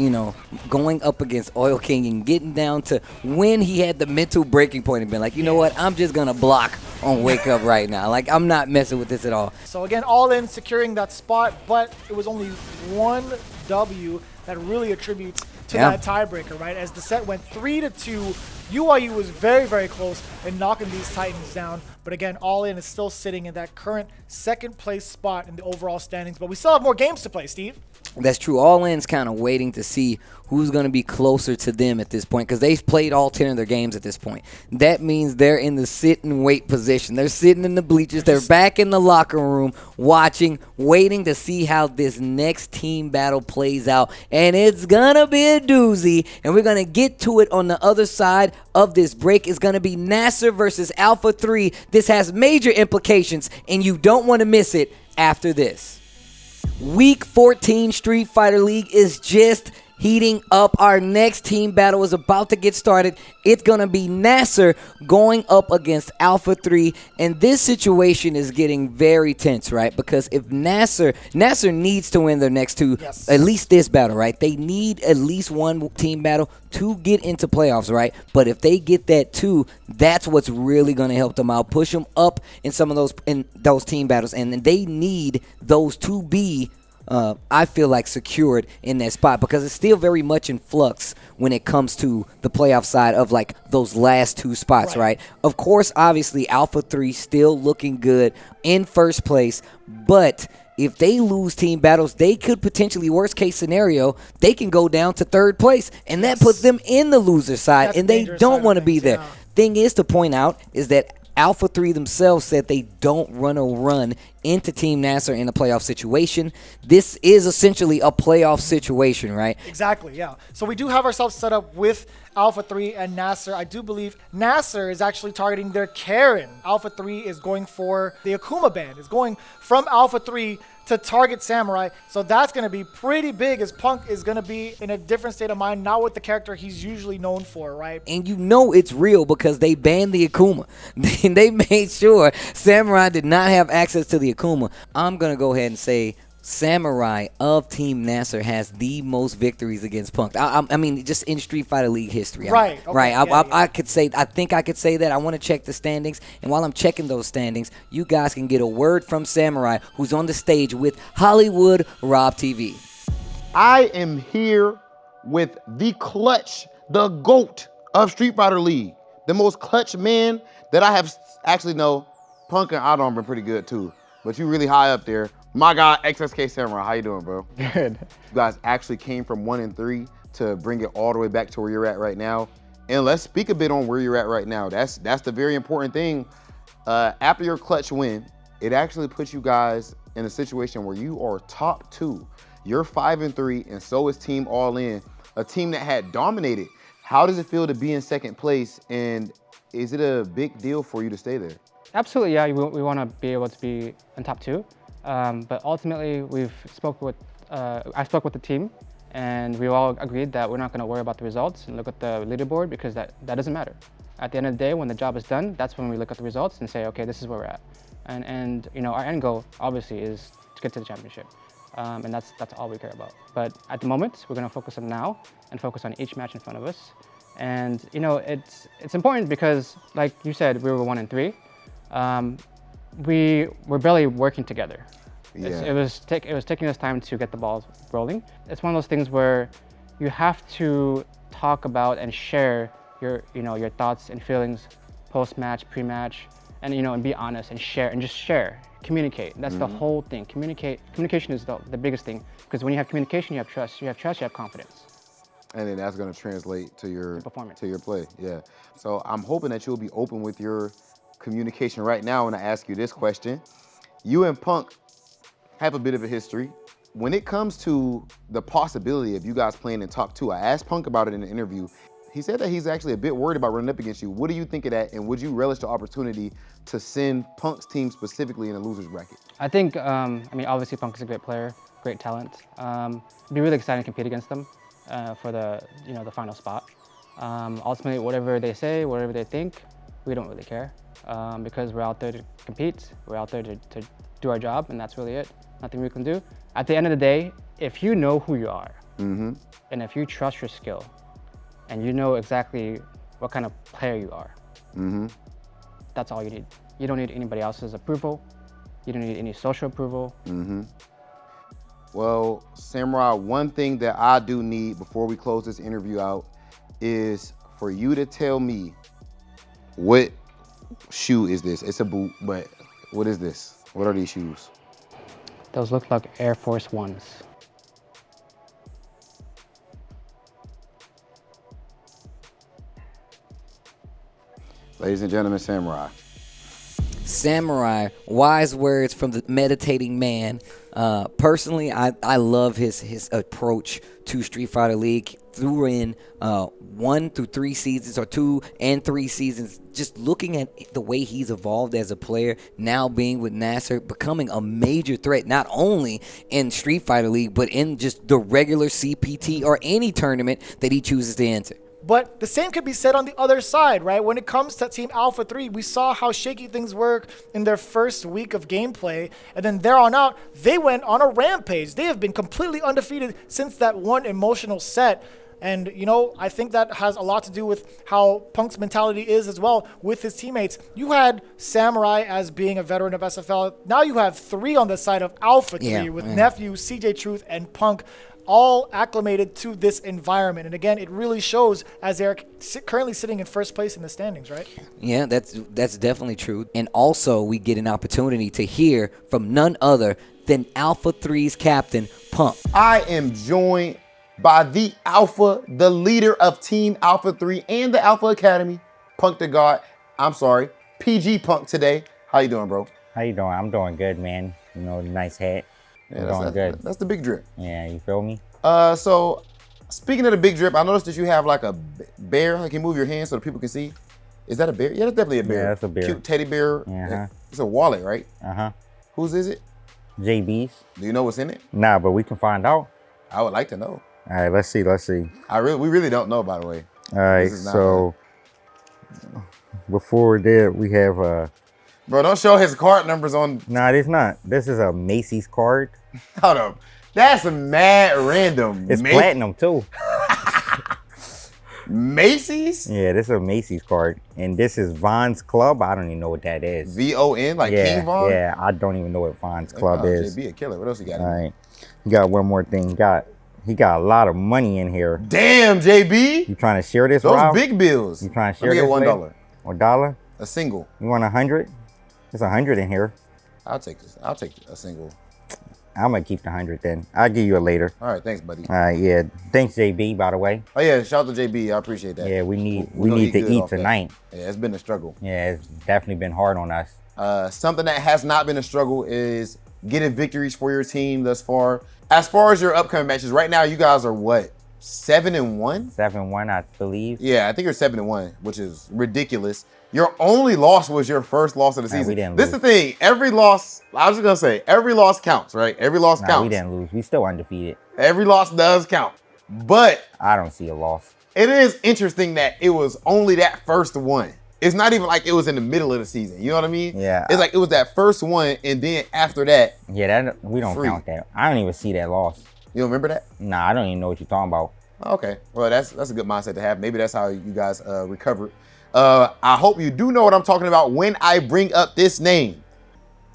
going up against Oil King and getting down to when he had the mental breaking point and been like, you know what, I'm just going to block on Wake Up right now. Like, I'm not messing with this at all. So again, All In securing that spot, but it was only one W that really attributes to that tiebreaker, right? As the set went 3-2, UIU was very, very close in knocking these Titans down. But again, All In is still sitting in that current second place spot in the overall standings. But we still have more games to play, Steve. That's true. All In's kind of waiting to see who's going to be closer to them at this point, because they've played all 10 of their games at this point. That means they're in the sit and wait position. They're sitting in the bleachers. They're back in the locker room watching, waiting to see how this next team battle plays out. And it's going to be a doozy, and we're going to get to it on the other side of this break. It's going to be NASR versus Alpha 3. This has major implications, and you don't want to miss it after this. Week 14 Street Fighter League is just heating up. Our next team battle is about to get started. It's going to be NASR going up against Alpha 3. And this situation is getting very tense, right? Because if NASR needs to win their next two, at least this battle, right? They need at least one team battle to get into playoffs, right? But if they get that too, that's what's really going to help them out, push them up in some of those team battles. And they need those to be I feel like secured in that spot, because it's still very much in flux when it comes to the playoff side of like those last two spots, right? Of course, obviously, Alpha 3 still looking good in first place, but if they lose team battles, they could potentially, worst case scenario, they can go down to third place, and that puts them in the loser side, and they don't want to be there. Thing is to point out is that Alpha 3 themselves said they don't run into Team NASR in a playoff situation. This is essentially a playoff situation, right? Exactly, yeah. So we do have ourselves set up with Alpha 3 and NASR. I do believe NASR is actually targeting their Karen. Alpha 3 is going for the Akuma band. It's going from Alpha 3 to target Samurai. So that's going to be pretty big, as Punk is going to be in a different state of mind, not with the character he's usually known for, right? And you know it's real because they banned the Akuma. They made sure Samurai did not have access to the Akuma. I'm going to go ahead and say Samurai of Team NASR has the most victories against Punk. I mean, just in Street Fighter League history. Right. Okay, right. yeah, I think I could say that. I want to check the standings. And while I'm checking those standings, you guys can get a word from Samurai, who's on the stage with Hollywood Rob TV. I am here with the clutch, the GOAT of Street Fighter League. The most clutch man that I have actually know. Punk and IDOM been pretty good too, but you really high up there. My guy, XSK Samurai, how you doing, bro? Good. You guys actually came from 1-3 to bring it all the way back to where you're at right now. And let's speak a bit on where you're at right now. That's the very important thing. After your clutch win, it actually puts you guys in a situation where you are top 2. You're 5-3, and so is Team All In, a team that had dominated. How does it feel to be in second place, and is it a big deal for you to stay there? Absolutely, yeah. We want to be able to be in top 2. But ultimately, I spoke with the team, and we all agreed that we're not going to worry about the results and look at the leaderboard, because that doesn't matter. At the end of the day, when the job is done, that's when we look at the results and say, okay, this is where we're at. And you know, our end goal obviously is to get to the championship, and that's all we care about. But at the moment, we're going to focus on now and focus on each match in front of us. And you know, it's important because, like you said, we were 1-3. We were barely working together. Yeah. It was taking us time to get the ball rolling. It's one of those things where you have to talk about and share your thoughts and feelings post-match, pre-match, and and be honest and share, communicate. That's the whole thing. Communication is the biggest thing, because when you have communication, you have trust. You have trust, you have confidence. And then that's going to translate to your performance, to your play. Yeah. So I'm hoping that you'll be open with your communication right now when I ask you this question. You and Punk have a bit of a history. when it comes to the possibility of you guys playing in top 2, I asked Punk about it in an interview. He said that he's actually a bit worried about running up against you. What do you think of that? And would you relish the opportunity to send Punk's team specifically in a loser's bracket? I think, I mean, obviously Punk is a great player, great talent. It'd be really exciting to compete against them for the, the final spot. Ultimately, whatever they say, whatever they think, we don't really care because we're out there to compete. We're out there to do our job, and that's really it. Nothing we can do. At the end of the day, if you know who you are, and if you trust your skill, and you know exactly what kind of player you are, that's all you need. You don't need anybody else's approval. You don't need any social approval. Well, Samurai, one thing that I do need before we close this interview out is for you to tell me what shoe is this? It's a boot, but what is this? What are these shoes? Those look like Air Force Ones. Ladies and gentlemen, Samurai. Samurai, wise words from the meditating man. Personally, I love his approach to Street Fighter League. Threw in 1 through 3 seasons or 2 and 3 seasons. Just looking at the way he's evolved as a player, now being with NASR, becoming a major threat not only in Street Fighter League but in just the regular CPT or any tournament that he chooses to enter. But the same could be said on the other side, right? When it comes to Team Alpha 3, we saw how shaky things were in their first week of gameplay. And then there on out, they went on a rampage. They have been completely undefeated since that one emotional set. And, I think that has a lot to do with how Punk's mentality is as well with his teammates. You had Samurai as being a veteran of SFL. Now you have 3 on the side of Alpha 3 with NEPHEW, CJ Truth, and Punk, all acclimated to this environment. And again, it really shows as they're currently sitting in first place in the standings, right? Yeah, that's definitely true. And also, we get an opportunity to hear from none other than Alpha 3's captain, Punk. I am joined by the Alpha, the leader of Team Alpha 3 and the Alpha Academy, Punk the God. I'm sorry, PG Punk today. How you doing, bro? How you doing? I'm doing good, man. Nice hat. Yeah, doing good. That's the big drip. Yeah, you feel me? So speaking of the big drip, I noticed that you have like a bear. Like, you move your hand so the people can see. Is that a bear? Yeah, that's definitely a bear. Yeah, that's a bear. Cute teddy bear. It's a wallet, right? Whose is it? JB's. Do you know what's in it? Nah, but we can find out. I would like to know. All right, let's see. We really don't know, by the way. All right, so before that, we have Bro, don't show his card numbers on. Nah, it's not. This is a Macy's card. Hold up. That's mad random. It's platinum too. Macy's? Yeah, this is a Macy's card. And this is Von's Club. I don't even know what that is. VON, like King Von? Yeah, I don't even know what Von's Club is. JB a killer. What else you got? All right. He got one more thing. He got a lot of money in here. Damn, JB. You trying to share this, Those Rob? big bills. You trying to share this? Let me get $1. $1? A single. You want 100? There's 100 in here. I'll take this. I'll take a single. I'm gonna keep the 100 then. I'll give you a later. All right, thanks, buddy. All right, yeah. Thanks, JB, by the way. Oh yeah, shout out to JB. I appreciate that. Yeah, we need to eat tonight. Yeah, it's been a struggle. Yeah, it's definitely been hard on us. Something that has not been a struggle is getting victories for your team thus far. As far as your upcoming matches, right now you guys are what? 7-1? 7-1, I believe. Yeah, I think you're 7-1, which is ridiculous. Your only loss was your first loss of the season. We didn't this lose. is the thing. Every loss, I was just gonna say, every loss counts, right? Every loss counts. We didn't lose. We still undefeated. Every loss does count. But I don't see a loss. It is interesting that it was only that first one. It's not even like it was in the middle of the season. You know what I mean? Yeah. It's like it was that first one, and then after that. Yeah, that we don't count that. I don't even see that loss. You don't remember that? Nah, I don't even know what you're talking about. Okay, well that's a good mindset to have. Maybe that's how you guys recovered. I hope you do know what I'm talking about when I bring up this name.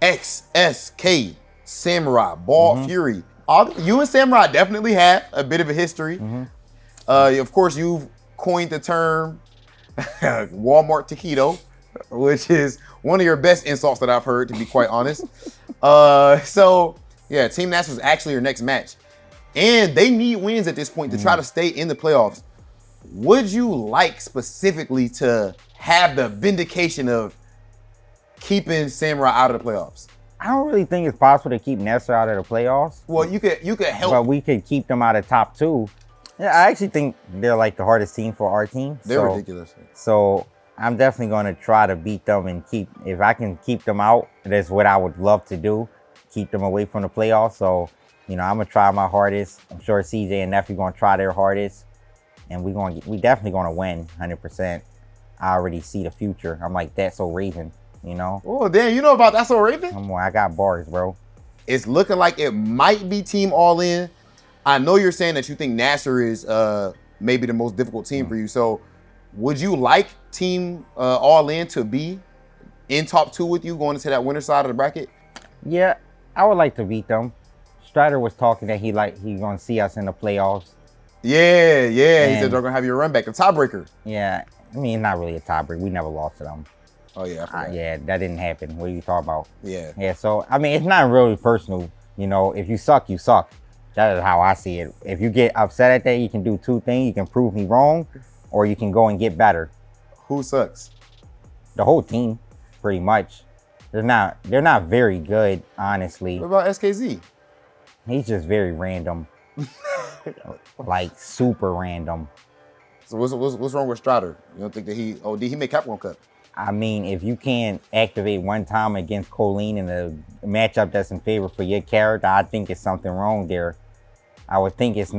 XSK Samurai, Ball Fury. You and Samurai definitely have a bit of a history. Of course, you've coined the term Walmart taquito, which is one of your best insults that I've heard, to be quite honest. So yeah, Team NASR was actually your next match. And they need wins at this point to try to stay in the playoffs. Would you like specifically to have the vindication of keeping Samurai out of the playoffs? I don't really think it's possible to keep NASR out of the playoffs. Well, you could help. But we could keep them out of top 2. Yeah, I actually think they're like the hardest team for our team. They're ridiculous. So I'm definitely going to try to beat them and if I can keep them out, that's what I would love to do. Keep them away from the playoffs. So, you know, I'm going to try my hardest. I'm sure CJ and NEPHEW going to try their hardest. And we definitely going to win 100%. I already see the future. I'm like, that's so Raven, you know? Oh, damn, you know about That's So Raven? I got bars, bro. It's looking like it might be Team All In. I know you're saying that you think NASR is maybe the most difficult team for you. So would you like Team All In to be in top 2 with you going into that winner side of the bracket? Yeah, I would like to beat them. Strider was talking that he going to see us in the playoffs. Yeah. He said they're going to have your run back, a tiebreaker. Yeah, I mean, it's not really a tiebreaker. We never lost to them. Oh, yeah. Yeah, that didn't happen. What are you talking about? Yeah. Yeah, so, I mean, it's not really personal. You know, if you suck, you suck. That is how I see it. If you get upset at that, you can do 2 things. You can prove me wrong, or you can go and get better. Who sucks? The whole team, pretty much. They're not very good, honestly. What about SKZ? He's just very random. Like, super random. So what's wrong with Strider? You don't think that did he make Capcom Cup? I mean, if you can't activate one time against Colleen in a matchup that's in favor for your character, I think it's something wrong there. I would think it's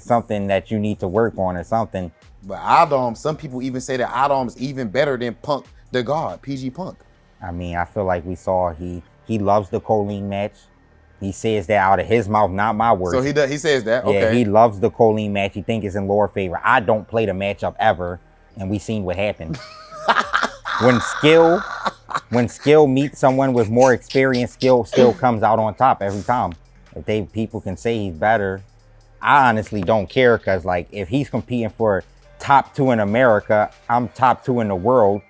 something that you need to work on or something. But IDOM, some people even say that IDOM is even better than Punk the God, PG Punk. I mean, I feel like we saw he loves the Colleen match. He says that out of his mouth, not my words. So he says that, okay. Yeah, he loves the Colleen match. He thinks it's in lower favor. I don't play the matchup ever, and we seen what happened. When skill meets someone with more experience, skill still comes out on top every time. If people can say he's better, I honestly don't care, because like if he's competing for top 2 in America, I'm top 2 in the world.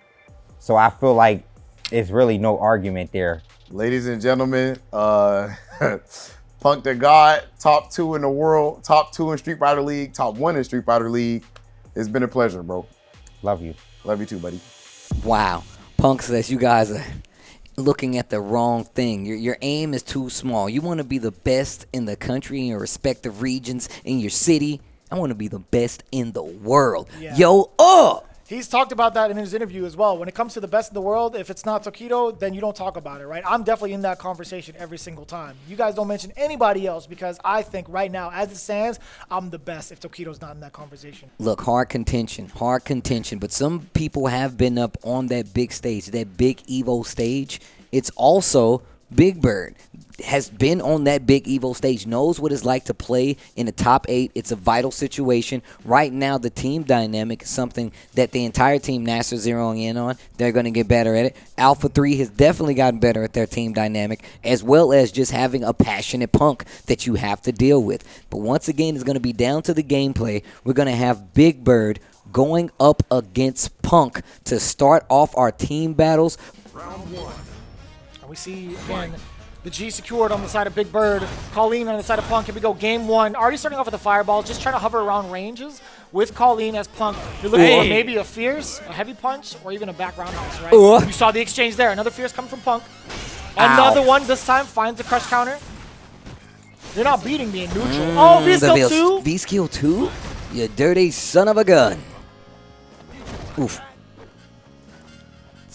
So I feel like it's really no argument there. Ladies and gentlemen, Punk the God, top 2 in the world, top 2 in Street Fighter League, top 1 in Street Fighter League. It's been a pleasure, bro. Love you. Love you too, buddy. Wow. Punk says you guys are looking at the wrong thing. Your aim is too small. You want to be the best in the country, in your respective regions, in your city. I want to be the best in the world. Yeah. Yo, He's talked about that in his interview as well. When it comes to the best in the world, if it's not Tokido, then you don't talk about it, right? I'm definitely in that conversation every single time. You guys don't mention anybody else, because I think right now, as it stands, I'm the best if Tokido's not in that conversation. Look, hard contention, but some people have been up on that big stage, that big Evo stage. It's also Big Bird has been on that big Evo stage, knows what it's like to play in the top 8. It's a vital situation. Right now, the team dynamic is something that the entire team NASR zeroing in on. They're going to get better at it. Alpha 3 has definitely gotten better at their team dynamic, as well as just having a passionate Punk that you have to deal with. But once again, it's going to be down to the gameplay. We're going to have Big Bird going up against Punk to start off our team battles. Round 1. And we see, again, the G secured on the side of Big Bird, Colleen on the side of Punk. Here we go, game 1. Already starting off with the fireballs, just trying to hover around ranges with Colleen as Punk. You're looking for maybe a fierce, a heavy punch, or even a back roundhouse, right? You saw the exchange there. Another fierce coming from Punk. Another one this time finds the crush counter. You're not beating me in neutral. Oh, V-skill 2? V-skill 2? You dirty son of a gun. Oof.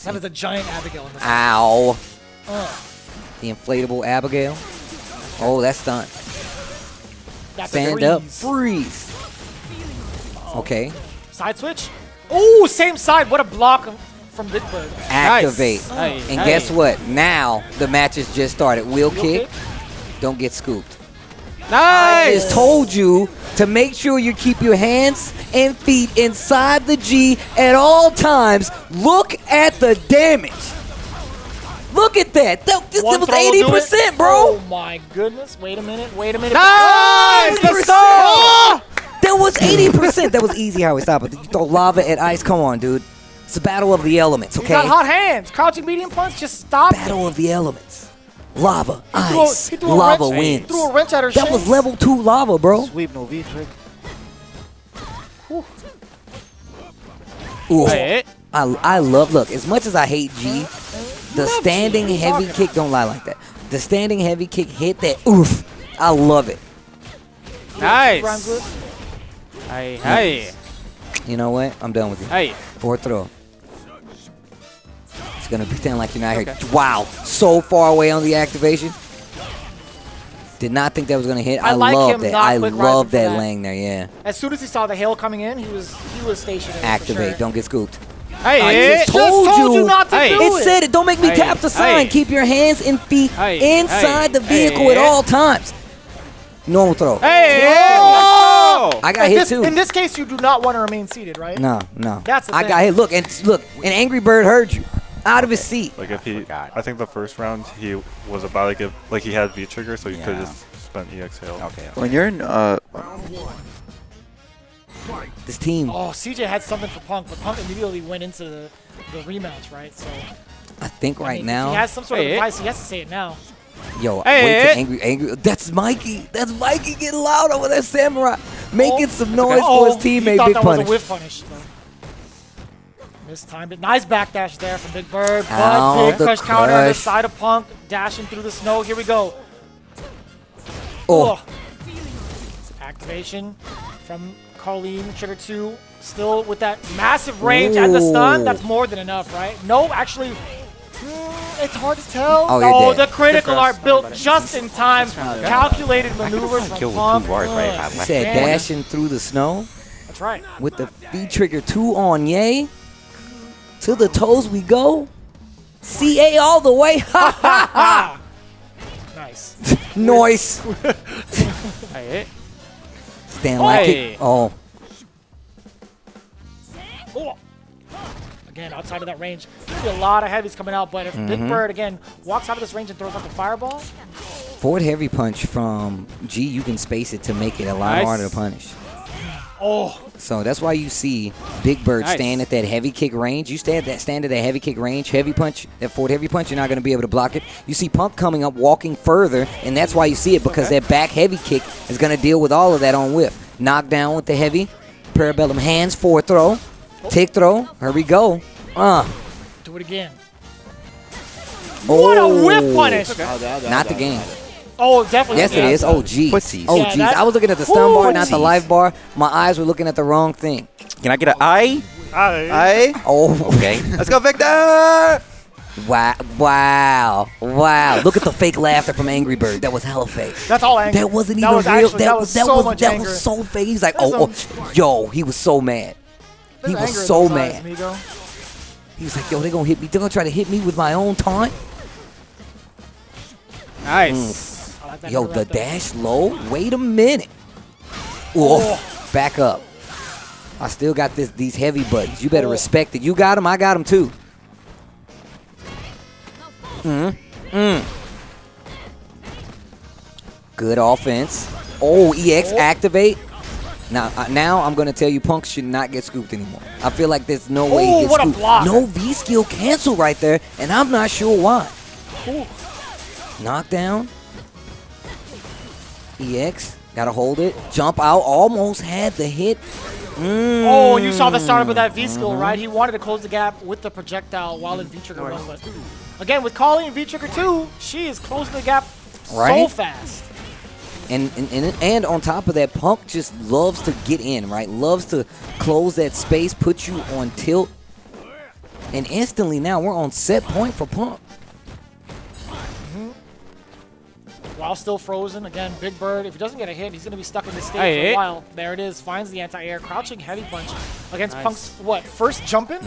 That is a giant Abigail in this. Ow. The inflatable Abigail. Oh, that's done. Stand up, freeze. Okay. Side switch. Oh, same side. What a block from Big Bird. Activate. Nice. And guess what? Now the match has just started. Wheel kick. Don't get scooped. Nice. I just told you to make sure you keep your hands and feet inside the G at all times. Look at the damage. Look at that. That was 80%, bro. Oh, my goodness. Wait a minute. Nice. Let's go. That was 80%. That was easy how we stopped it. You throw lava at ice. Come on, dude. It's a battle of the elements, okay? You got hot hands. Crouching medium punch. Just stop. Battle of the elements. Lava, ice, lava wins. Threw a wrench at her that was level 2 lava, bro. Sweep no V trick. Ooh. I love, look, as much as I hate G, the standing heavy kick don't lie like that. The standing heavy kick hit that. Oof. I love it. Nice. Hey. You know what? I'm done with you. Hey. Forward throw. It's going to pretend like you're not here. Wow. So far away on the activation. Did not think that was going to hit. I love that. I love that laying there, yeah. As soon as he saw the hail coming in, he was stationary. Activate. Don't get scooped. Hey, I just told you not to do it. It said it. Don't make me tap the sign. Keep your hands and feet inside the vehicle at all times. Normal throw. I got hit too. In this case, you do not want to remain seated, right? No. That's the I got hit. Look, and Angry Bird heard you out of his seat. Like if he, I think the first round he was about to give, like he had V trigger, so he could have just spent EX hail. Okay. When you're in this team. Oh, CJ had something for Punk, but Punk immediately went into the rematch, right? So I think right now. If he has some sort of advice, he has to say it now. Yo, wait till Angry. That's Mikey. That's Mikey getting loud over there, Samurai, making some noise for his teammate. He thought Big that Punish. was a whiff punish. Mistimed it. Nice backdash there from Big Bird. But big crush counter on the side of Punk, dashing through the snow. Here we go. Oh. Activation from Colleen. Trigger 2. Still with that massive range and the stun. That's more than enough, right? No, actually. It's hard to tell. Oh, the critical art built just in time. Calculated maneuvers from Punk. He said dashing through the snow. That's right. With the V-trigger 2 on Ye. To the toes we go. CA all the way. Ha ha ha. Nice. Noise. Stand like it. Oh. Again, outside of that range, there's a lot of heavies coming out, but if Big Bird, again, walks out of this range and throws out the fireball. Forward heavy punch from G, you can space it to make it a lot harder to punish. Oh. So that's why you see Big Bird stand at that heavy kick range. You stand at that heavy kick range, heavy punch, that forward heavy punch, you're not going to be able to block it. You see Punk coming up, walking further, and that's why you see it, because that back heavy kick is going to deal with all of that on whiff. Knockdown with the heavy, parabellum hands, forward throw, tick throw, here we go. Do it again. What a whiff punish! Not the game. Oh, definitely. Yes, it is. Oh, geez. Oh, geez. I was looking at the stun bar, not the life bar. My eyes were looking at the wrong thing. Can I get an eye? Aye. Oh, okay. Let's go, Victor! Wow. Look at the fake laughter from Angry Bird. That was hella fake. That's all angry. That wasn't even real. That was so fake. He's like, yo, he was so mad. He was so mad. He was like, yo, they're going to hit me. They're going to try to hit me with my own taunt. Nice. Yo, the dash low. Wait a minute. Oof. Back up. I still got these heavy buttons. You better respect it. You got them. I got them too. Good offense. Oh, EX activate. Now I'm going to tell you Punk should not get scooped anymore. I feel like there's no way he gets scooped. Block. No V-skill cancel right there, and I'm not sure why. Knockdown. EX. Got to hold it. Jump out. Almost had the hit. Oh, you saw the startup of that V-skill, right? He wanted to close the gap with the projectile while in V-trigger 1. But again, with Colleen V-trigger 2, she is closing the gap so fast. And on top of that, Punk just loves to get in, right? Loves to close that space, put you on tilt. And instantly now we're on set point for Punk. While still frozen, again, Big Bird, if he doesn't get a hit, he's going to be stuck in this state for a while. There it is, finds the anti-air, crouching heavy punch against Punk's, first jump in?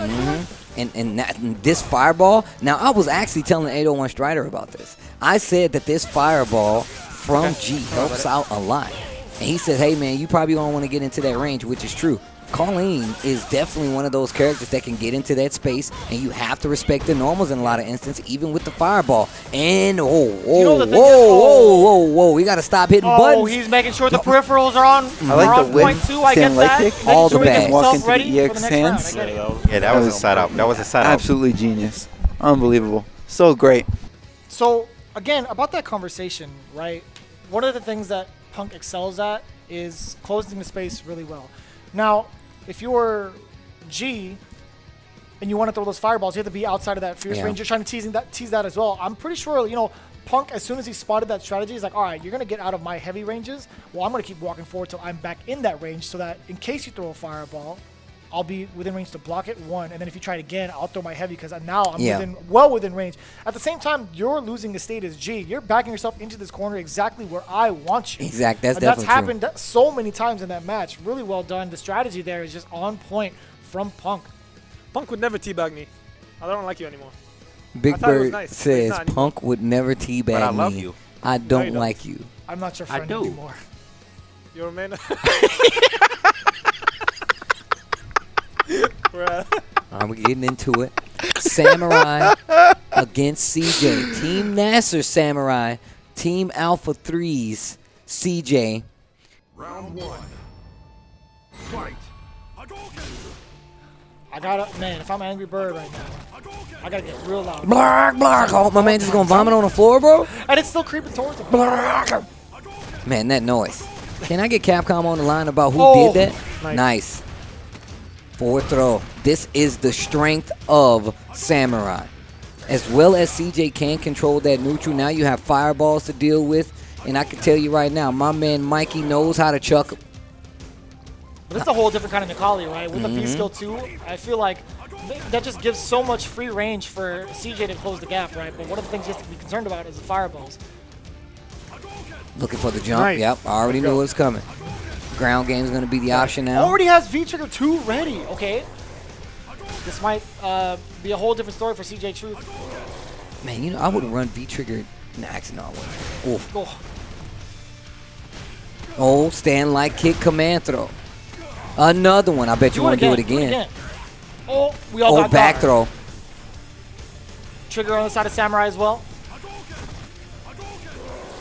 And this fireball, now I was actually telling 801 Strider about this. I said that this fireball from G helps out a lot. And he said, hey man, you probably don't want to get into that range, which is true. Colleen is definitely one of those characters that can get into that space, and you have to respect the normals in a lot of instances, even with the fireball. And whoa, we got to stop hitting buttons. Oh, he's making sure the peripherals are on. I like the point too. I get that. All the bad. Walk into the EX hands. Yeah, that was a setup. That was a setup. Absolutely genius. Unbelievable. So great. So, again, about that conversation, right? One of the things that Punk excels at is closing the space really well. Now, if you're G and you want to throw those fireballs, you have to be outside of that fierce range. You're trying to tease that as well. I'm pretty sure, Punk, as soon as he spotted that strategy, he's like, all right, you're going to get out of my heavy ranges. Well, I'm going to keep walking forward till I'm back in that range so that in case you throw a fireball, I'll be within range to block it, one. And then if you try it again, I'll throw my heavy because now I'm well within range. At the same time, you're losing the state as G. You're backing yourself into this corner exactly where I want you. Exactly. That's happened so many times in that match. Really well done. The strategy there is just on point from Punk. Punk would never teabag me. I don't like you anymore. Big Bird says Punk would never teabag me. But I love you. I don't like you. I'm not your friend anymore. You're a man. Alright, we're getting into it. Samurai against CJ. Team NASR Samurai. Team Alpha 3's CJ. Round 1. Fight. I gotta, man, if I'm Angry Bird right now, I gotta get real loud. Blark, blark. Oh, my man just gonna vomit on the floor, bro? And it's still creeping towards him. Blark. Man, that noise. Can I get Capcom on the line about who did that? Nice. Forward throw. This is the strength of Samurai. As well as CJ can control that neutral, now you have fireballs to deal with. And I can tell you right now, my man Mikey knows how to chuck them. But it's a whole different kind of Nikali, right? With the V-Skill 2, I feel like that just gives so much free range for CJ to close the gap, right? But one of the things you have to be concerned about is the fireballs. Looking for the jump. Yep, I already knew it was coming. Ground game is going to be the option now. Already has V-Trigger 2 ready. Okay. This might be a whole different story for CJ Truth. Man, you know, I would run V-Trigger. Nah, actually, no, I wouldn't. Oh. Oh, stand like kick command throw. Another one. I bet you want to do it again. Oh, we all got back throw. Trigger on the side of Samurai as well.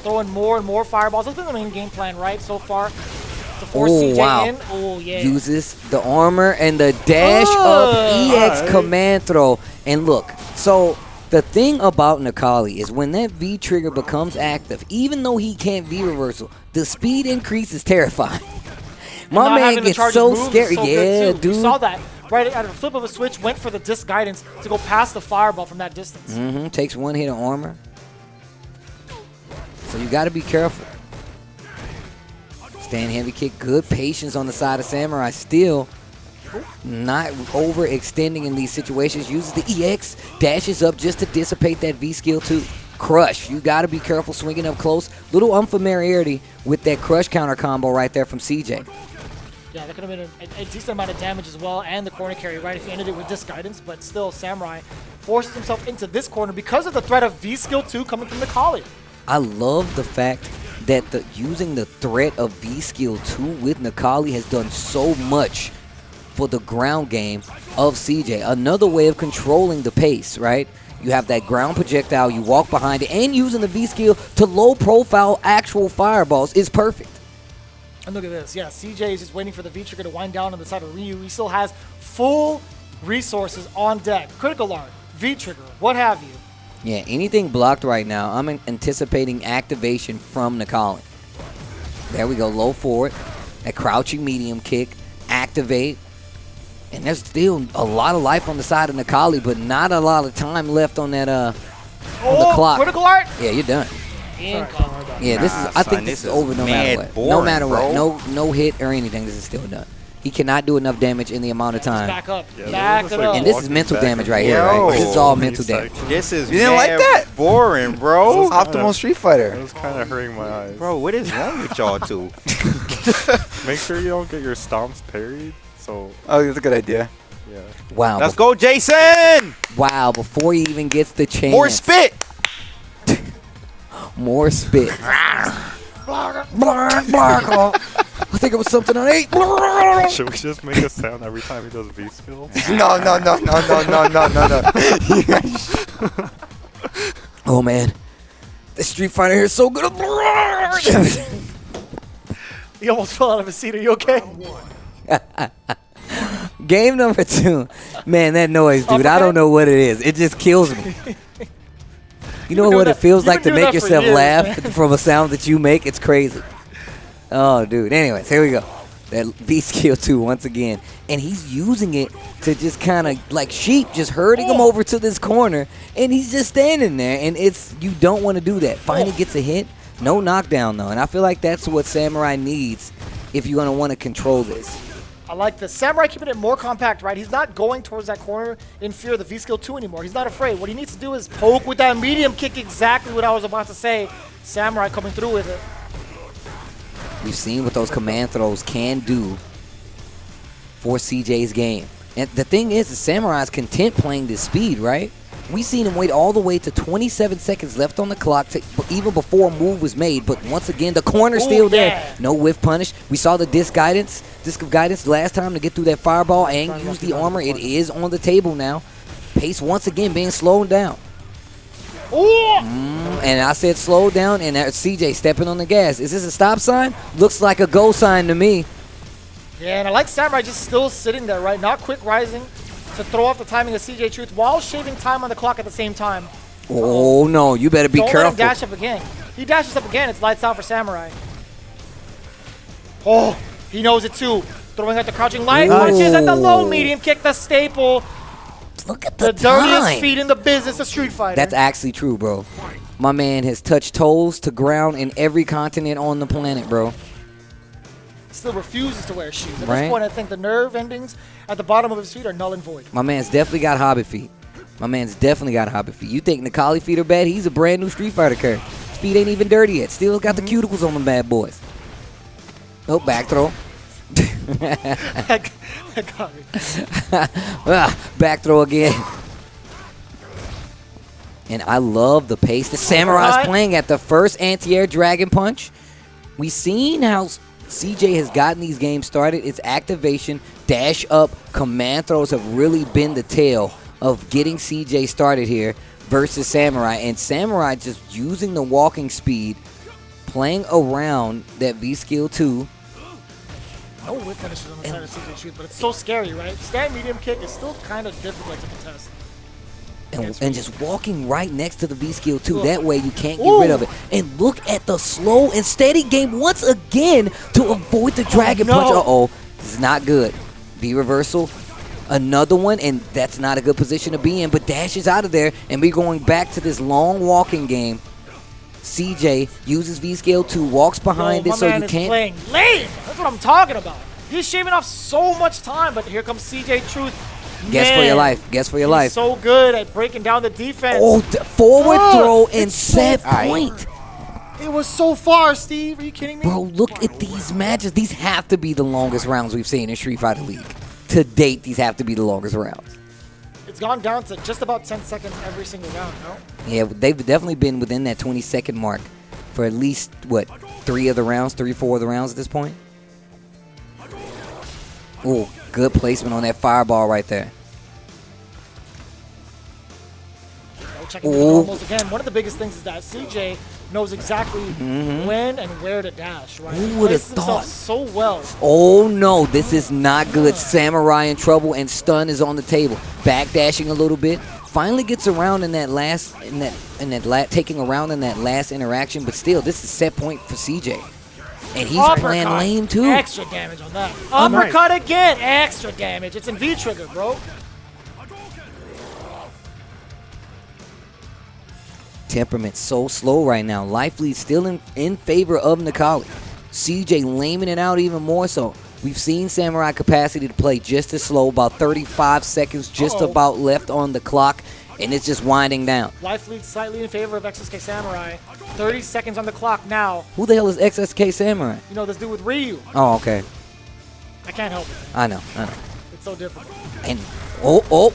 Throwing more and more fireballs. That's been the main game plan, right, so far. To force CJ in. Oh, yeah. Uses the armor and the dash up EX command throw. And look, so the thing about Nikali is when that V trigger becomes active, even though he can't V reversal, the speed increase is terrifying. My man gets so scary. Yeah, dude. You saw that. Right at a flip of a switch, went for the disc guidance to go past the fireball from that distance. Takes one hit of armor. So you got to be careful. Stand heavy kick. Good patience on the side of Samurai. Still not overextending in these situations. Uses the EX. Dashes up just to dissipate that V skill too. Crush. You got to be careful swinging up close. Little unfamiliarity with that crush counter combo right there from CJ. Yeah, that could have been a decent amount of damage as well, and the corner carry, right, if you ended it with disc guidance, but still Samurai forces himself into this corner because of the threat of V-Skill 2 coming from Nikali. I love the fact that using the threat of V-Skill 2 with Nikali has done so much for the ground game of CJ. Another way of controlling the pace, right? You have that ground projectile, you walk behind it, and using the V-Skill to low-profile actual fireballs is perfect. And look at this. Yeah, CJ is just waiting for the V-Trigger to wind down on the side of Ryu. He still has full resources on deck. Critical Art, V-Trigger, what have you. Yeah, anything blocked right now, I'm anticipating activation from Nikali. There we go, low forward. That crouching medium kick, activate. And there's still a lot of life on the side of Nikali, but not a lot of time left on that on the clock. Critical Art? Yeah, you're done. Yeah, this is. I think this is over no matter what. Boring, no matter bro. what. No hit or anything. This is still done. He cannot do enough damage in the amount of time. Back up. Back it up. And this is mental damage right here, right? This is all mental damage. This is you didn't like that? Boring, bro. Optimal Street Fighter. It was kind of hurting my eyes. Bro, what is wrong with y'all two? Make sure you don't get your stomps parried. So. Oh, that's a good idea. Yeah. Wow. Let's go, Jason! Wow, before he even gets the chance. More spit! More spit. I think it was something on 8. Should we just make a sound every time he does V-skill? No. Oh man, the Street Fighter here is so good. He almost fell out of his seat. Are you okay? Game number 2. Man, that noise, dude. I don't know what it is. It just kills me. You know what it feels like to make yourself laugh from a sound that you make? It's crazy. Oh, dude. Anyways, here we go. That V-Skill 2 once again. And he's using it to just kind of, like sheep, just herding him over to this corner. And he's just standing there. And you don't want to do that. Finally gets a hit. No knockdown, though. And I feel like that's what Samurai needs if you're going to want to control this. I like this. Samurai keeping it more compact, right? He's not going towards that corner in fear of the V-Skill 2 anymore. He's not afraid. What he needs to do is poke with that medium kick, exactly what I was about to say. Samurai coming through with it. We've seen what those command throws can do for CJ's game. And the thing is, the Samurai's content playing this speed, right? We've seen him wait all the way to 27 seconds left on the clock, even before a move was made. But once again, the corner's still there. No whiff punish. We saw the disc of guidance last time to get through that fireball and use the armor. It is on the table now. Pace once again being slowed down. And I said slow down, and CJ stepping on the gas. Is this a stop sign? Looks like a go sign to me. Yeah, and I like Samurai just still sitting there, right? Not quick rising to throw off the timing of CJ Truth while shaving time on the clock at the same time. Oh, no. You better be careful. Don't let him dash up again. He dashes up again. It's lights out for Samurai. Oh, he knows it too. Throwing out the crouching light punches and the low medium kick, the staple. Look at the dirtiest feet in the business of Street Fighter. That's actually true, bro. My man has touched toes to ground in every continent on the planet, bro. Still refuses to wear shoes. At Right. this point, I think the nerve endings at the bottom of his feet are null and void. My man's definitely got hobbit feet. You think Nikali feet are bad? He's a brand new Street Fighter character. His feet ain't even dirty yet. Still got the cuticles on them bad boys. Oh, back throw. That got me. Back throw again. And I love the pace the Samurai's playing at the first anti-air dragon punch. We've seen how CJ has gotten these games started. Its activation, dash up, command throws have really been the tail of getting CJ started here versus Samurai. And Samurai just using the walking speed, playing around that V-Skill 2. No whip finishes on the side of CJ Truth, but it's so scary, right? Stand medium kick is still kind of difficult to contest. And just walking right next to the V-Skill 2. That way you can't get rid of it. And look at the slow and steady game once again to avoid the dragon punch. Uh-oh. This is not good. V-reversal. Another one, and that's not a good position to be in, but dashes out of there, and we're going back to this long walking game. CJ uses V-Scale 2, walks behind it so you can't... Playing lame. That's what I'm talking about. He's shaving off so much time, but here comes CJ Truth. Guess for your life. Guess for your life. He's so good at breaking down the defense. Oh, forward throw and set point. It was so far, Steve. Are you kidding me? Bro, look at these matches. These have to be the longest rounds we've seen in Street Fighter League. To date, these have to be the longest rounds. It's gone down to just about 10 seconds every single round, no? Yeah, they've definitely been within that 20-second mark for at least, what, 4 of the rounds at this point? Ooh, good placement on that fireball right there. Checking the normals again. One of the biggest things is that CJ knows exactly when and where to dash, right? Who would have thought? So well. Oh no, this is not good. Samurai in trouble and stun is on the table. Back dashing a little bit. Finally gets around in that last, taking around in that last interaction, but still, this is set point for CJ. And he's playing lame too. Extra damage on that. Uppercut again. Extra damage. It's in V-trigger, bro. Temperament so slow right now. Life lead still in favor of Nikali. CJ laming it out even more so. We've seen Samurai capacity to play just as slow, about 35 seconds just about left on the clock, and it's just winding down. Life lead slightly in favor of XSK Samurai. 30 seconds on the clock now. Who the hell is XSK Samurai? You know, this dude with Ryu. Oh, okay. I can't help it. I know. It's so different. And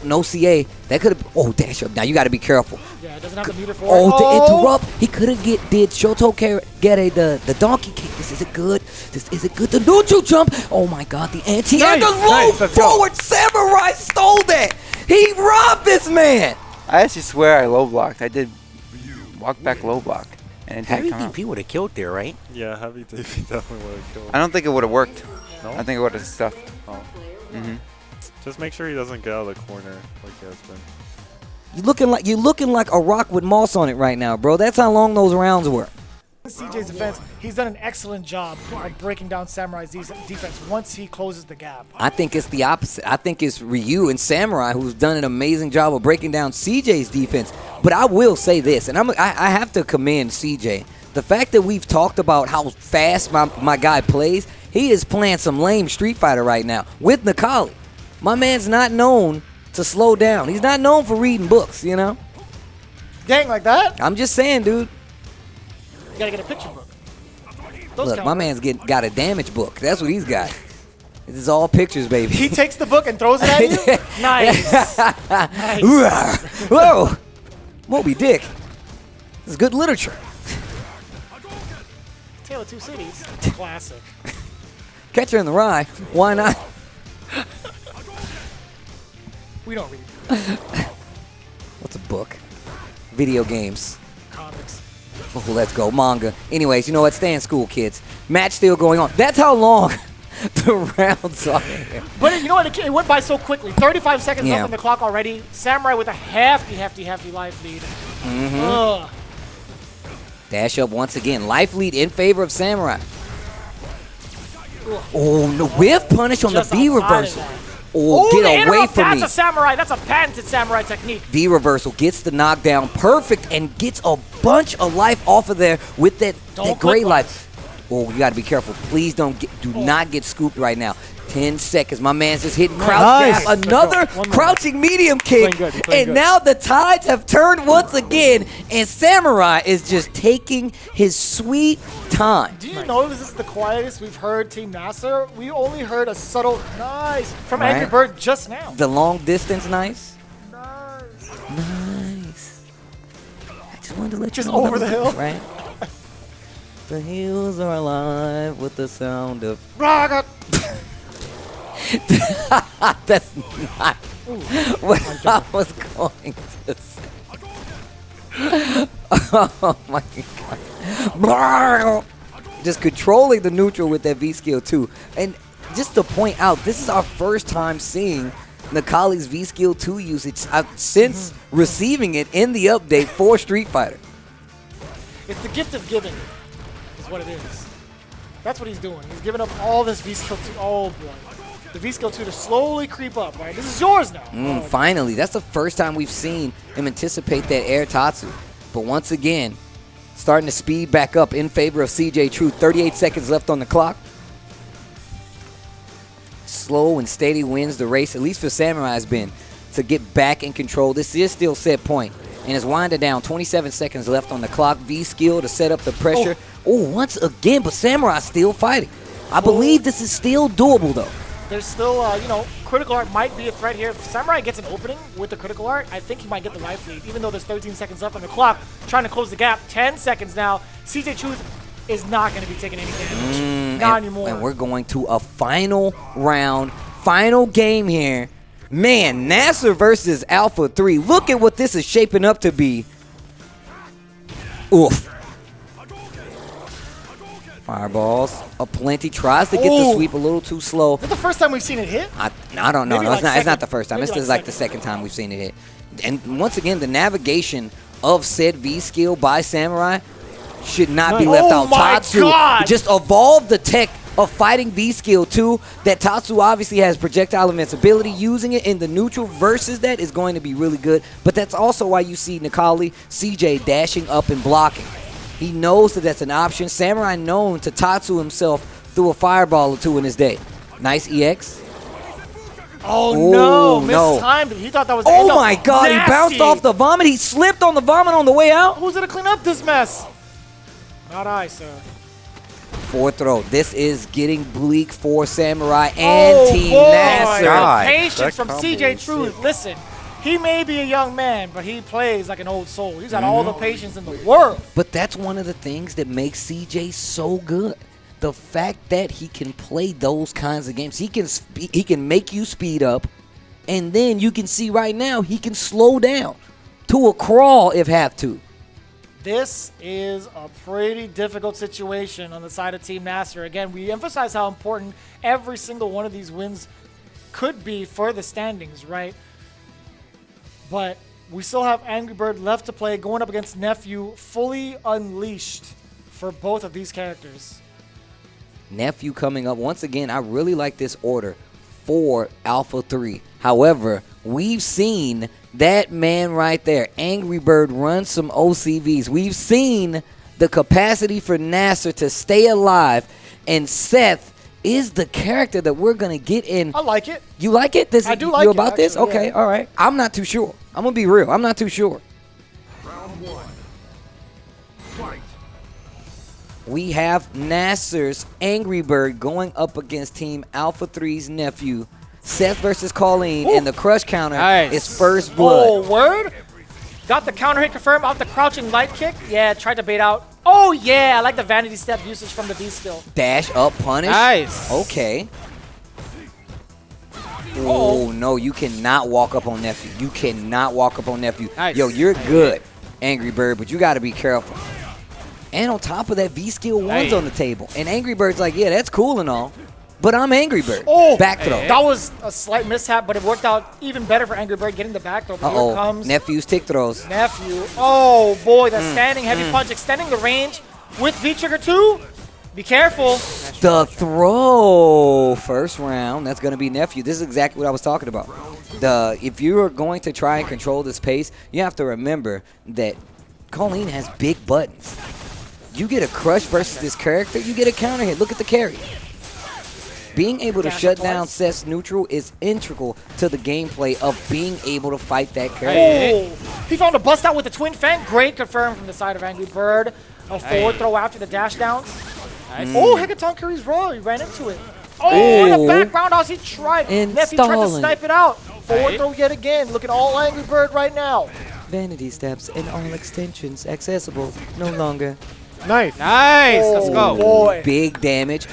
no CA. That could have. Dash up. Now you got to be careful. Yeah, it doesn't have the meter for it. To interrupt. He could have did Shoto get the donkey kick. Is it good? Is it good? The neutral jump. Oh my God, the anti-air. The low forward. Samurai stole that. He robbed this man. I actually swear I low blocked. I did walk back low block. And it didn't come out. Heavy DP would have killed there, right? Yeah, heavy DP definitely would have killed. I don't think it would have worked. No? I think it would have stuffed. Oh. Just make sure he doesn't get out of the corner like he has been. You're looking like a rock with moss on it right now, bro. That's how long those rounds were. CJ's defense, he's done an excellent job of breaking down Samurai's defense once he closes the gap. I think it's the opposite. I think it's Ryu and Samurai who's done an amazing job of breaking down CJ's defense. But I will say this, and I have to commend CJ. The fact that we've talked about how fast my guy plays, he is playing some lame Street Fighter right now with Nikali. My man's not known to slow down. He's not known for reading books, you know? Dang, like that? I'm just saying, dude. You gotta get a picture book. Look, my man's got a damage book. That's what he's got. This is all pictures, baby. He takes the book and throws it at you? Nice. Nice. Whoa. Moby Dick. This is good literature. Tale of Two Cities. Classic. Catcher in the Rye. Why not? We don't read. What's a book? Video games. Comics. Oh, let's go. Manga. Anyways, you know what? Stay in school, kids. Match still going on. That's how long the rounds are. But you know what? It went by so quickly. 35 seconds left on the clock already. Samurai with a hefty life lead. Dash up once again. Life lead in favor of Samurai. Oh, no. Whiff punish on the V reversal. Oh, get away from me. That's a Samurai. That's a patented Samurai technique. V reversal gets the knockdown perfect and gets a bunch of life off of there with that great life. Oh, you got to be careful. Please do not get scooped right now. 10 seconds. My man's just hitting crouch jab. Another crouching medium kick. And now the tides have turned once again. And Samurai is just taking his sweet time. Do you know this is the quietest we've heard Team NASR? We only heard a subtle nice from Angry Bird just now. The long distance nice. Nice. I just wanted to let you know. Just over the hill? Right? The hills are alive with the sound of... Raga! That's not what I was going to say. Oh my god. Just controlling the neutral with that V skill too. And just to point out, this is our first time seeing Nikali's V skill 2 usage since receiving it in the update for Street Fighter. It's the gift of giving, is what it is. That's what he's doing. He's giving up all this V skill 2. Oh boy. The V skill 2 to slowly creep up, right? This is yours now. Finally, that's the first time we've seen him anticipate that air Tatsu. But once again, starting to speed back up in favor of CJ True. 38 seconds left on the clock. Slow and steady wins the race, at least for Samurai has been, to get back in control. This is still set point, and it's winding down. 27 seconds left on the clock. V skill to set up the pressure. Oh, once again, but Samurai still fighting. I believe this is still doable, though. There's still, you know, critical art might be a threat here. If Samurai gets an opening with the critical art, I think he might get the life lead, even though there's 13 seconds left on the clock. Trying to close the gap. 10 seconds now. CJ Truth is not going to be taking any damage. Not anymore. And we're going to a final round, final game here. Man, NASR versus Alpha 3. Look at what this is shaping up to be. Oof. Fireballs aplenty. Tries to get the sweep a little too slow. Is that the first time we've seen it hit? I don't know. No, it's not the first time. This is like the second time we've seen it hit. And once again, the navigation of said V skill by Samurai should not be left out. Tatsu just evolved the tech of fighting V skill too. That Tatsu obviously has projectile invincibility. Using it in the neutral versus that is going to be really good. But that's also why you see Nikali, CJ dashing up and blocking. He knows that that's an option. Samurai known to Tatsu himself through a fireball or two in his day. Nice EX. Oh no, mistimed him. He thought that was the end. Oh my god, he bounced off the vomit. He slipped on the vomit on the way out. Who's gonna clean up this mess? Not I, sir. Fourth throw. This is getting bleak for Samurai and Team NASR. Patience from CJ Truth. Listen, he may be a young man, but he plays like an old soul. He's got all the patience in the world. But that's one of the things that makes CJ so good. The fact that he can play those kinds of games. He can make you speed up, and then you can see right now he can slow down to a crawl if have to. This is a pretty difficult situation on the side of Team NASR. Again, we emphasize how important every single one of these wins could be for the standings, right? But we still have Angry Bird left to play, going up against NEPHEW, fully unleashed for both of these characters. Nephew coming up. Once again, I really like this order for Alpha 3. However, we've seen that man right there, Angry Bird, run some OCVs. We've seen the capacity for NASR to stay alive, and Seth is the character that we're going to get in. I like it. You like it? I do like you it, about this? actually, Okay, yeah. all right. I'm not too sure. I'm going to be real. I'm not too sure. Round 1. Fight. We have NASR's Angry Bird going up against Team Alpha 3's Nephew. Seth versus Colleen, and the crush counter is first blood. Oh, word? Got the counter hit confirmed off the crouching light kick. Yeah, tried to bait out. Oh, yeah, I like the vanity step usage from the V skill. Dash up punish. Nice. Okay. Oh, no, you cannot walk up on Nephew. You cannot walk up on Nephew. Nice. Yo, you're good, Angry Bird, but you got to be careful. And on top of that, V skill 1's on the table. And Angry Bird's like, yeah, that's cool and all, but I'm Angry Bird. Oh, back throw. That was a slight mishap, but it worked out even better for Angry Bird getting the back throw. But here comes Nephew's tick throws. Nephew. Oh, boy, that standing heavy punch, extending the range with V-Trigger 2. Be careful. The throw. First round, that's going to be Nephew. This is exactly what I was talking about. If you are going to try and control this pace, you have to remember that Colleen has big buttons. You get a crush versus this character, you get a counter hit. Look at the carry. Being able to shut down Seth's neutral is integral to the gameplay of being able to fight that character. Oh, he found a bust out with the twin fang. Great confirm from the side of Angry Bird. A forward throw after the dash down. Oh, Hecaton carries raw. He ran into it. Oh, the back roundhouse. He tried. Nephew tried to snipe it out. Forward throw yet again. Look at all Angry Bird right now. Vanity steps and all extensions accessible no longer. Nice. Nice. Let's go. Boy. Big damage.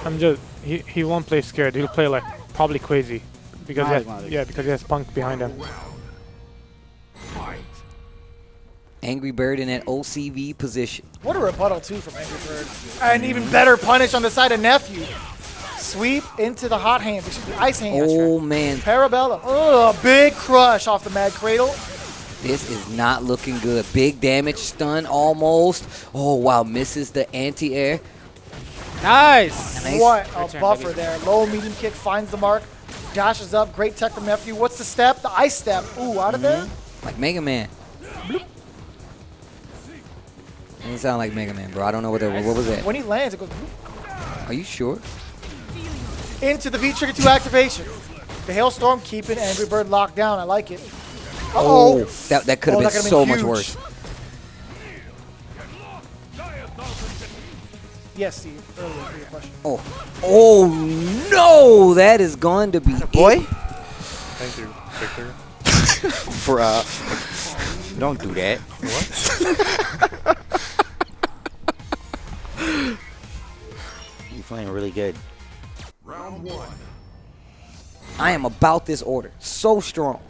I'm just he won't play scared. He'll play like probably crazy because because he has Punk behind him. Angry Bird in that OCV position. What a rebuttal too from Angry Bird. And even better punish on the side of Nephew. Sweep into the hot hands. Excuse me, ice hands. Oh man. Parabellum. Oh, big crush off the Mad Cradle. This is not looking good. Big damage, stun almost. Oh wow, misses the anti-air. Nice. What a buffer there. Low medium kick finds the mark. Dashes up. Great tech from Nephew. What's the step? The ice step. Ooh, out of there. Like Mega Man. Doesn't sound like Mega Man, bro. I don't know what was that. When he lands, it goes. Are you sure? Into the V-Trigger 2 activation. The Hailstorm keeping Angry Bird locked down. I like it. Uh-oh. That could have been so much worse. Yes, Steve. Earlier for your question. Oh no! That is going to be boy. Thank you, Victor. Don't do that. What? You're playing really good. Round 1. I am about this order. So strong.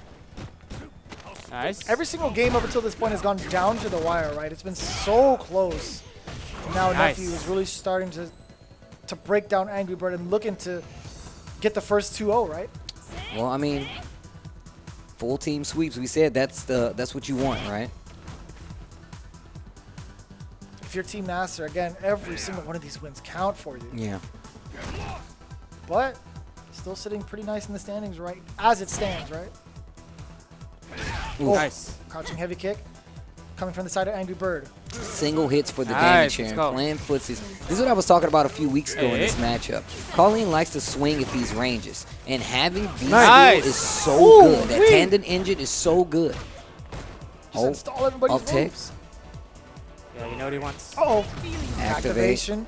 Nice. Every single game up until this point has gone down to the wire, right? It's been so close. Now Nephew is really starting to break down Angry Bird and looking to get the first 2-0, right? Well, I mean, full team sweeps. We said that's what you want, right? If you're Team NASR, again, every single one of these wins count for you. Yeah. But still sitting pretty nice in the standings, right? As it stands, right? Ooh. Nice. Crouching heavy kick. Coming from the side of Angry Bird. Single hits for the damage here. Playing footsies. This is what I was talking about a few weeks ago in this matchup. Colleen likes to swing at these ranges. And having V-Skill is so good. That tandem engine is so good. Just install everybody's moves. Yeah, you know what he wants. Uh-oh. Activation.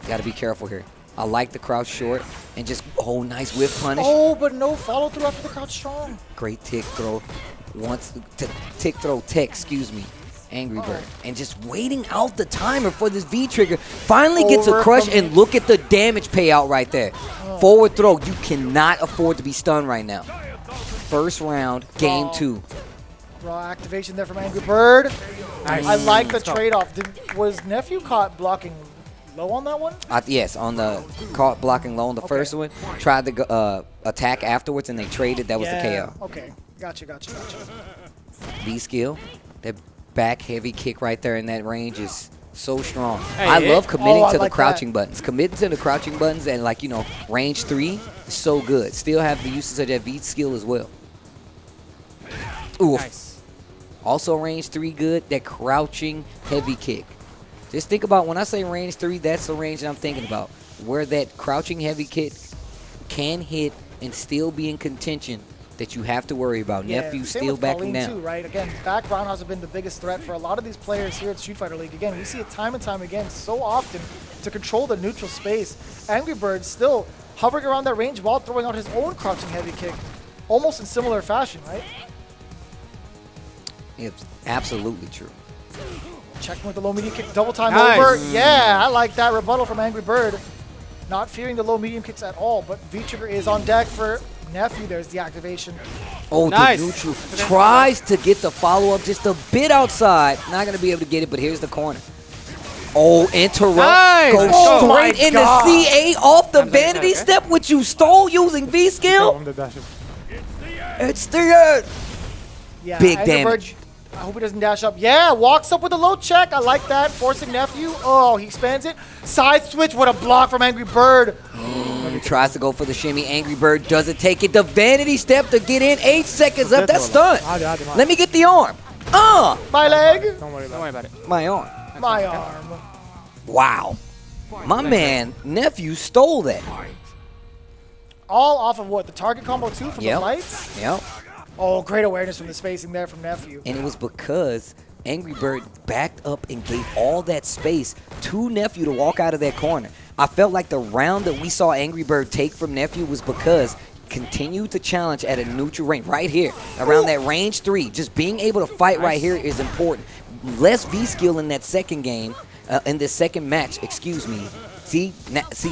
Got to be careful here. I like the crouch short and just, nice whip punish. Oh, but no follow through after the crouch strong. Great tick throw. Tick throw tech, excuse me. Angry Bird. And just waiting out the timer for this V-Trigger. Finally gets a crush, and look at the damage payout right there. Forward throw. You cannot afford to be stunned right now. First round, game 2. Raw activation there from Angry Bird. Nice. I like the trade-off. Was Nephew caught blocking low on that one? Yes, on the caught blocking low on the first one. Tried to attack afterwards, and they traded. That was the KO. Okay. Gotcha. V-Skill. That back heavy kick right there in that range is So strong. Hey, I love committing to the like crouching buttons. Committing to the crouching buttons and, like, you know, range 3 is so good. Still have the uses of that V skill as well. Ooh. Nice. Also range 3 good. That crouching heavy kick. Just think about when I say range 3, that's the range that I'm thinking about. Where that crouching heavy kick can hit and still be in contention that you have to worry about. Nephew still backing down. Too, right? Again, back roundhouse have been the biggest threat for a lot of these players here at Street Fighter League. Again, we see it time and time again so often to control the neutral space. ANGRYBIRD still hovering around that range while throwing out his own crouching heavy kick, almost in similar fashion, right? It's absolutely true. Checking with the low medium kick, double time Nice. over. Yeah, I like that rebuttal from ANGRYBIRD. Not fearing the low medium kicks at all, but V-Trigger is on deck for Nephew. There's the activation. Oh, Nice. the neutral tries to get the follow-up just a bit outside. Not going to be able to get it, but here's the corner. Oh, interrupt. Nice. Go Oh my straight into God. CA off the vanity step, which you stole using V skill. From the dashes. It's the end. Yeah, Big ANGRYBIRD, damage. I hope he doesn't dash up. Yeah, walks up with a low check. I like that. Forcing Nephew. Oh, he spans it. Side switch. What a block from ANGRYBIRd. Tries to go for the shimmy. ANGRYBIRD doesn't take it. The vanity step to get in. 8 seconds up. That's stunned. Let me get the arm. My leg. Don't worry about it. My arm. My arm. Wow. My man, Nephew stole that. All off of what? The target combo too from Yep. the lights? Yep. Oh, great awareness from the spacing there from Nephew. And it was because ANGRYBIRD backed up and gave all that space to Nephew to walk out of that corner. I felt like the round that we saw ANGRYBIRD take from Nephew was because continued to challenge at a neutral range right here around that range 3. Just being able to fight right here is important. Less V skill in that second game, in this second match, excuse me. See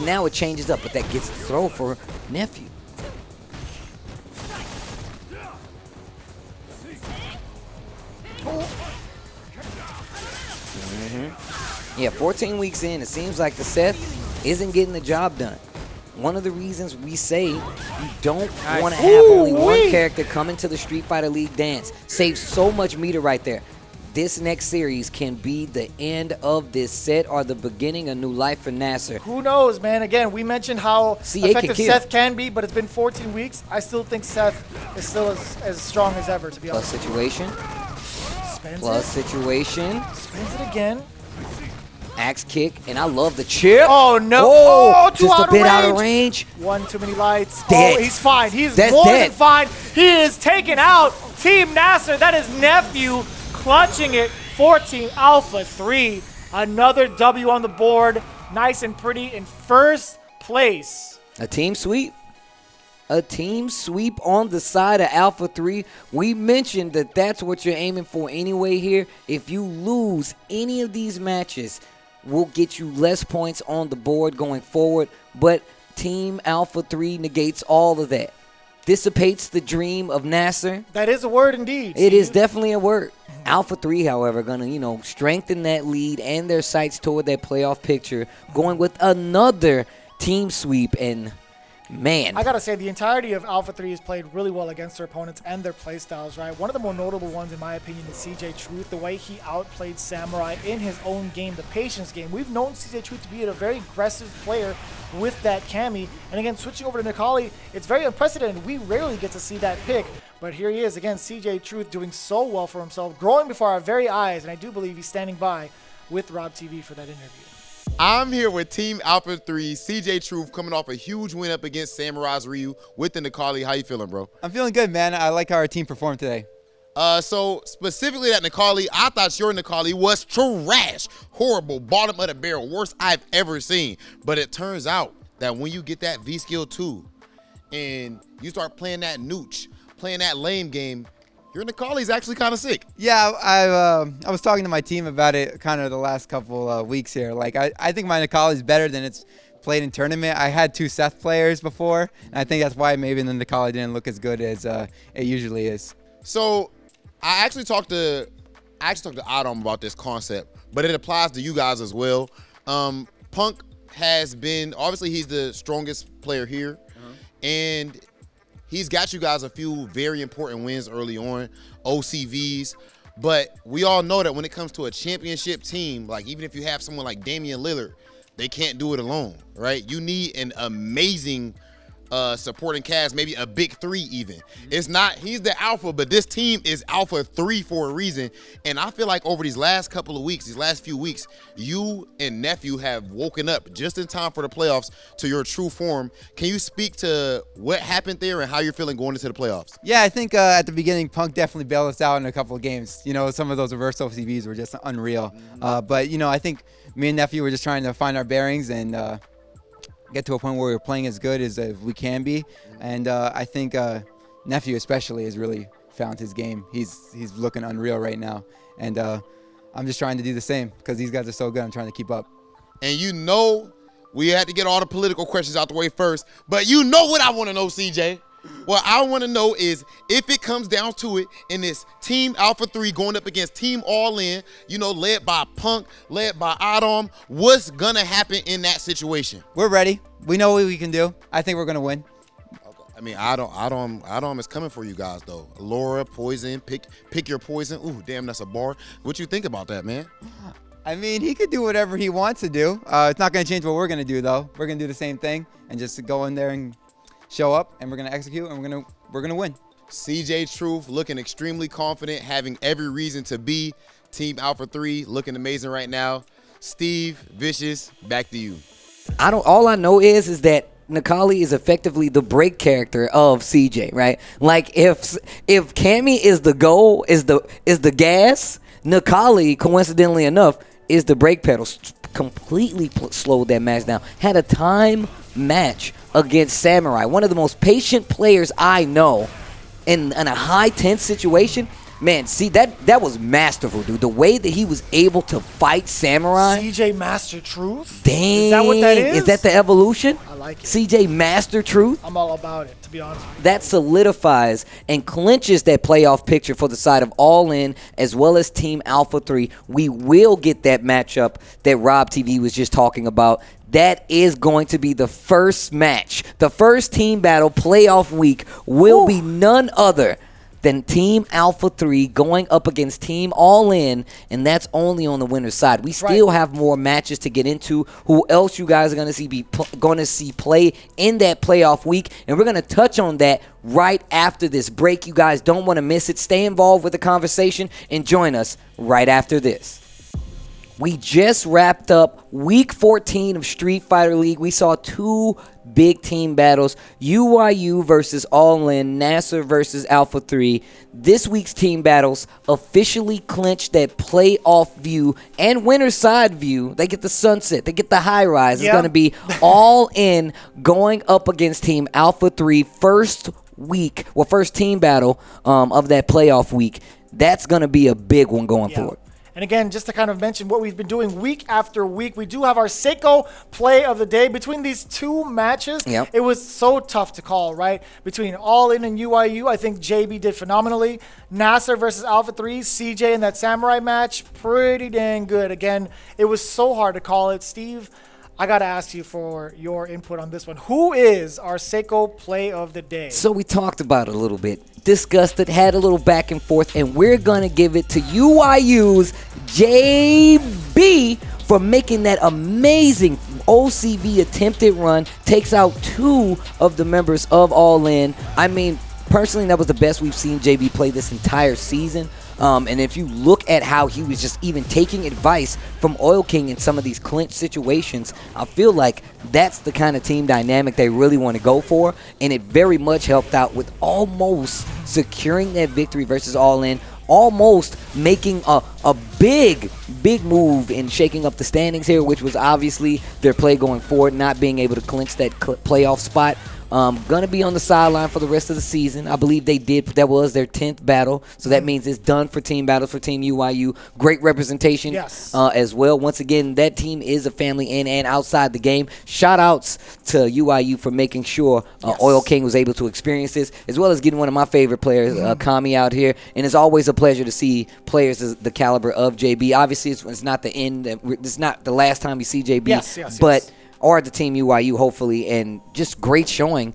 now it changes up, but that gets the throw for Nephew. Yeah, 14 weeks in, it seems like the Seth isn't getting the job done. One of the reasons we say you don't want to have only one character come into the Street Fighter League dance. Saves so much meter right there. This next series can be the end of this set or the beginning of new life for NASR. Who knows, man? Again, we mentioned how CA effective can kill. Seth can be, but it's been 14 weeks. I still think Seth is still as strong as ever, to be Plus honest. situation. Spins Plus it. situation. Spins it again. Axe kick, and I love the chip. Oh, no. Oh, Oh, too just out a bit of out of range. range. One too many lights. Dead. Oh, he's fine. He's That's more dead. than fine. He is taking out Team NASR. That is Nephew clutching it for Team Alpha 3. Another W on the board. Nice and pretty in first place. A team sweep. A team sweep on the side of Alpha 3. We mentioned that that's what you're aiming for anyway here. If you lose any of these matches, we'll get you less points on the board going forward. But Team Alpha 3 negates all of that. Dissipates the dream of NASR. That is a word indeed. It is definitely a word. Alpha 3, however, going to, strengthen that lead and their sights toward that playoff picture, going with another team sweep. And, man. I got to say, the entirety of Alpha 3 has played really well against their opponents and their playstyles, right? One of the more notable ones, in my opinion, is CJ Truth. The way he outplayed Samurai in his own game, the patience game. We've known CJ Truth to be a very aggressive player with that Cammy. And again, switching over to Nikali, it's very unprecedented. We rarely get to see that pick. But here he is, again, CJ Truth doing so well for himself, growing before our very eyes. And I do believe he's standing by with Rob TV for that interview. I'm here with Team Alpha 3, CJ Truth, coming off a huge win up against Samurai's Ryu with the Nikali. How you feeling, bro? I'm feeling good, man. I like how our team performed today. So specifically that Nikali, I thought your Nikali was trash. Horrible, bottom of the barrel, worst I've ever seen. But it turns out that when you get that V-Skill 2 and you start playing that nooch, playing that lame game, your Nikali's actually kind of sick. Yeah, I was talking to my team about it kind of the last couple weeks here. Like, I think my Nikali is better than it's played in tournament. I had 2 Seth players before, and I think that's why maybe the Nikali didn't look as good as it usually is. So I actually talked to IDOM about this concept, but it applies to you guys as well. Punk has been, obviously he's the strongest player here, and he's got you guys a few very important wins early on, OCVs. But we all know that when it comes to a championship team, like even if you have someone like Damian Lillard, they can't do it alone, right? You need an amazing supporting cast, maybe a big three even. It's not, he's the alpha, but this team is alpha 3 for a reason. And I feel like over these last couple of weeks, these last few weeks, you and NEPHEW have woken up just in time for the playoffs to your true form. Can you speak to what happened there and how you're feeling going into the playoffs? Yeah, I think at the beginning, Punk definitely bailed us out in a couple of games. You know, some of those reverse OCVs were just unreal. But, you know, I think me and NEPHEW were just trying to find our bearings and get to a point where we're playing as good as we can be. And I think NEPHEW especially has really found his game. He's looking unreal right now. And I'm just trying to do the same because these guys are so good. I'm trying to keep up. And you know, we had to get all the political questions out the way first, but you know what I want to know, CJ? What I want to know is if it comes down to it in this Team Alpha 3 going up against Team All In, you know, led by Punk, led by IDOM, what's going to happen in that situation? We're ready. We know what we can do. I think we're going to win. Okay. I mean, IDOM is coming for you guys, though. Laura, Poison, pick your poison. Ooh, damn, that's a bar. What you think about that, man? I mean, he could do whatever he wants to do. It's not going to change what we're going to do, though. We're going to do the same thing and just go in there and show up, and we're going to execute, and we're going to win. CJ Truth looking extremely confident, having every reason to be Team Alpha 3, looking amazing right now. Steve, Vicious, back to you. All I know is that Necalli is effectively the brake character of CJ, right? Like if Cammy is the goal, is the gas, Necalli, coincidentally enough, is the brake pedal. Completely slowed that match down. Had a time match against Samurai, one of the most patient players I know, in a high tense situation. Man, see, that was masterful, dude. The way that he was able to fight Samurai. CJ Master Truth? Dang. Is that what that is? Is that the evolution? I like it. CJ Master Truth? I'm all about it, to be honest with you. That solidifies and clinches that playoff picture for the side of All In as well as Team Alpha 3. We will get that matchup that Rob TV was just talking about. That is going to be the first match. The first team battle playoff week will be none other than Team Alpha 3 going up against Team All In, and that's only on the winner's side. We still have more matches to get into. Who else you guys are going to see play in that playoff week, and we're going to touch on that right after this break. You guys don't want to miss it. Stay involved with the conversation and join us right after this. We just wrapped up Week 14 of Street Fighter League. We saw two big team battles, UYU versus All In, NASR versus Alpha 3. This week's team battles officially clinched that playoff view and winner's side view. They get the sunset. They get the high rise. It's going to be All In going up against Team Alpha 3 first team battle of that playoff week. That's going to be a big one going forward. And again, just to kind of mention what we've been doing week after week, we do have our Seiko play of the day. Between these two matches, it was so tough to call, right? Between All In and UYU, I think JB did phenomenally. NASR versus Alpha 3, CJ in that Samurai match, pretty dang good. Again, it was so hard to call it. Steve, I got to ask you for your input on this one. Who is our Seiko play of the day? So we talked about it a little bit, discussed it, had a little back and forth, and we're going to give it to UYU's JB for making that amazing OCV attempted run. Takes out two of the members of All In. I mean, personally, that was the best we've seen JB play this entire season. And if you look at how he was just even taking advice from Oil King in some of these clinch situations, I feel like that's the kind of team dynamic they really want to go for. And it very much helped out with almost securing that victory versus All In, almost making a big move in shaking up the standings here, which was obviously their play going forward, not being able to clinch that playoff spot. Gonna be on the sideline for the rest of the season. I believe they did. That was their 10th battle, so that means it's done for team battles for Team UYU. Great representation as well. Once again, that team is a family in and outside the game. Shout outs to UYU for making sure Oil King was able to experience this, as well as getting one of my favorite players, Kami, out here. And it's always a pleasure to see players the caliber of JB. Obviously, it's not the end. It's not the last time you see JB, but or the Team UYU, hopefully, and just great showing.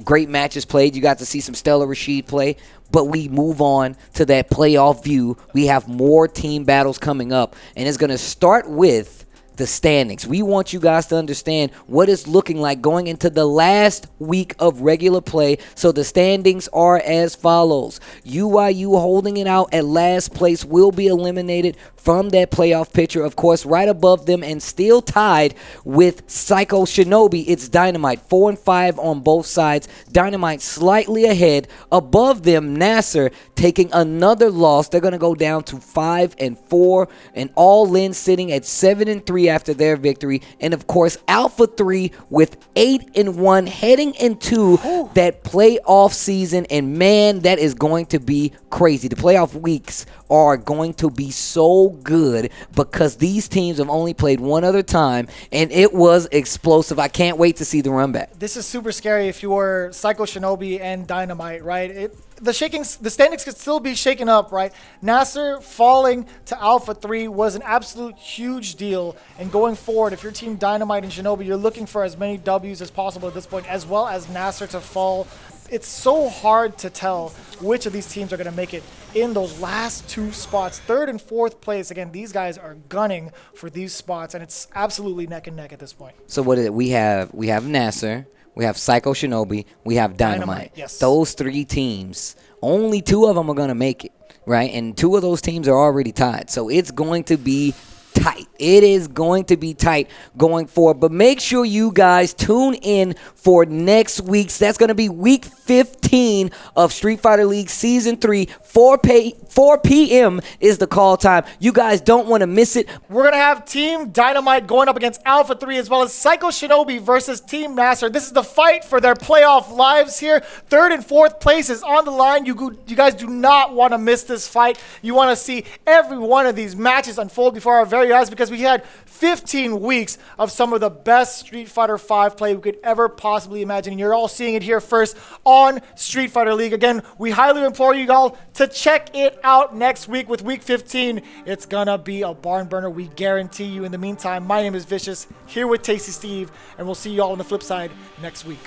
Great matches played. You got to see some Stella Rashid play. but we move on to that playoff view. We have more team battles coming up, and it's going to start with the standings. We want you guys to understand what it's looking like going into the last week of regular play. So the standings are as follows. UIU holding it out at last place will be eliminated from that playoff picture. Of course, right above them and still tied with Psycho Shinobi, it's Dynamite. 4-5 on both sides. Dynamite slightly ahead. Above them, NASR taking another loss. They're going to go down to 5-4, and All In sitting at 7-3 after their victory. And of course, Alpha 3 with 8-1 heading into that playoff season. And man, that is going to be crazy. The playoff weeks are going to be so good because these teams have only played one other time, and it was explosive. I can't wait to see the run back. This is super scary if you were Psycho Shinobi and Dynamite, right? The standings could still be shaken up, right? NASR falling to Alpha 3 was an absolute huge deal. And going forward, if you're Team Dynamite and Shinobi, you're looking for as many W's as possible at this point, as well as NASR to fall. It's so hard to tell which of these teams are going to make it in those last two spots. 3rd and 4th place. Again, these guys are gunning for these spots, and it's absolutely neck and neck at this point. So what is it? We have NASR. We have Psycho Shinobi. We have Dynamite. Yes. Those 3 teams, only 2 of them are going to make it, right? And 2 of those teams are already tied. So it's going to be tight. It is going to be tight going forward. But make sure you guys tune in for next week's. That's going to be week 15 of Street Fighter League Season 3. 4 p.m. is the call time. You guys don't want to miss it. We're going to have Team Dynamite going up against Alpha 3 as well as Psycho Shinobi versus Team NASR. This is the fight for their playoff lives here. 3rd and 4th place is on the line. You guys do not want to miss this fight. You want to see every one of these matches unfold before our very eyes because we had 15 weeks of some of the best Street Fighter V play we could ever possibly imagine. And you're all seeing it here first on Street Fighter League. Again, we highly implore you all to check it out next week with week 15. It's gonna be a barn burner, we guarantee you. In the meantime, my name is Vicious, here with Tasty Steve, and we'll see you all on the flip side next week.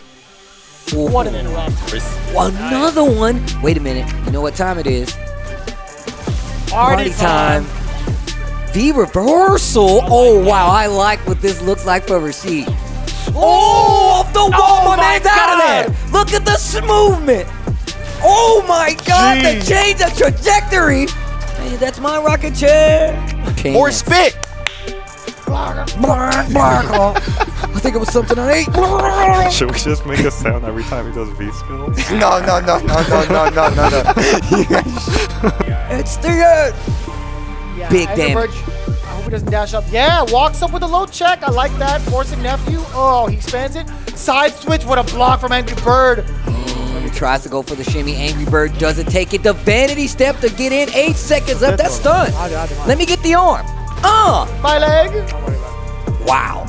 What an interrupt. Another one. Wait a minute. You know what time it is? Party time. The reversal. Oh, wow. I like what this looks like for Rashid. Oh, off the wall. My man's out of there. Look at the movement. Oh, my God. Jeez. The change of trajectory. Hey, that's my rocket chair. Or spit. I think it was something I ate. Should we just make a sound every time he does V-skills? No. It's the Yeah, big ANGRYBIRD, damage. I hope he doesn't dash up. Yeah, walks up with a low check. I like that. Forcing NEPHEW. Oh, he spans it. Side switch. What a block from ANGRYBIRD. He tries to go for the shimmy. ANGRYBIRD doesn't take it. The vanity step to get in. 8 seconds up. That's done. Let me get the arm. My leg. Wow.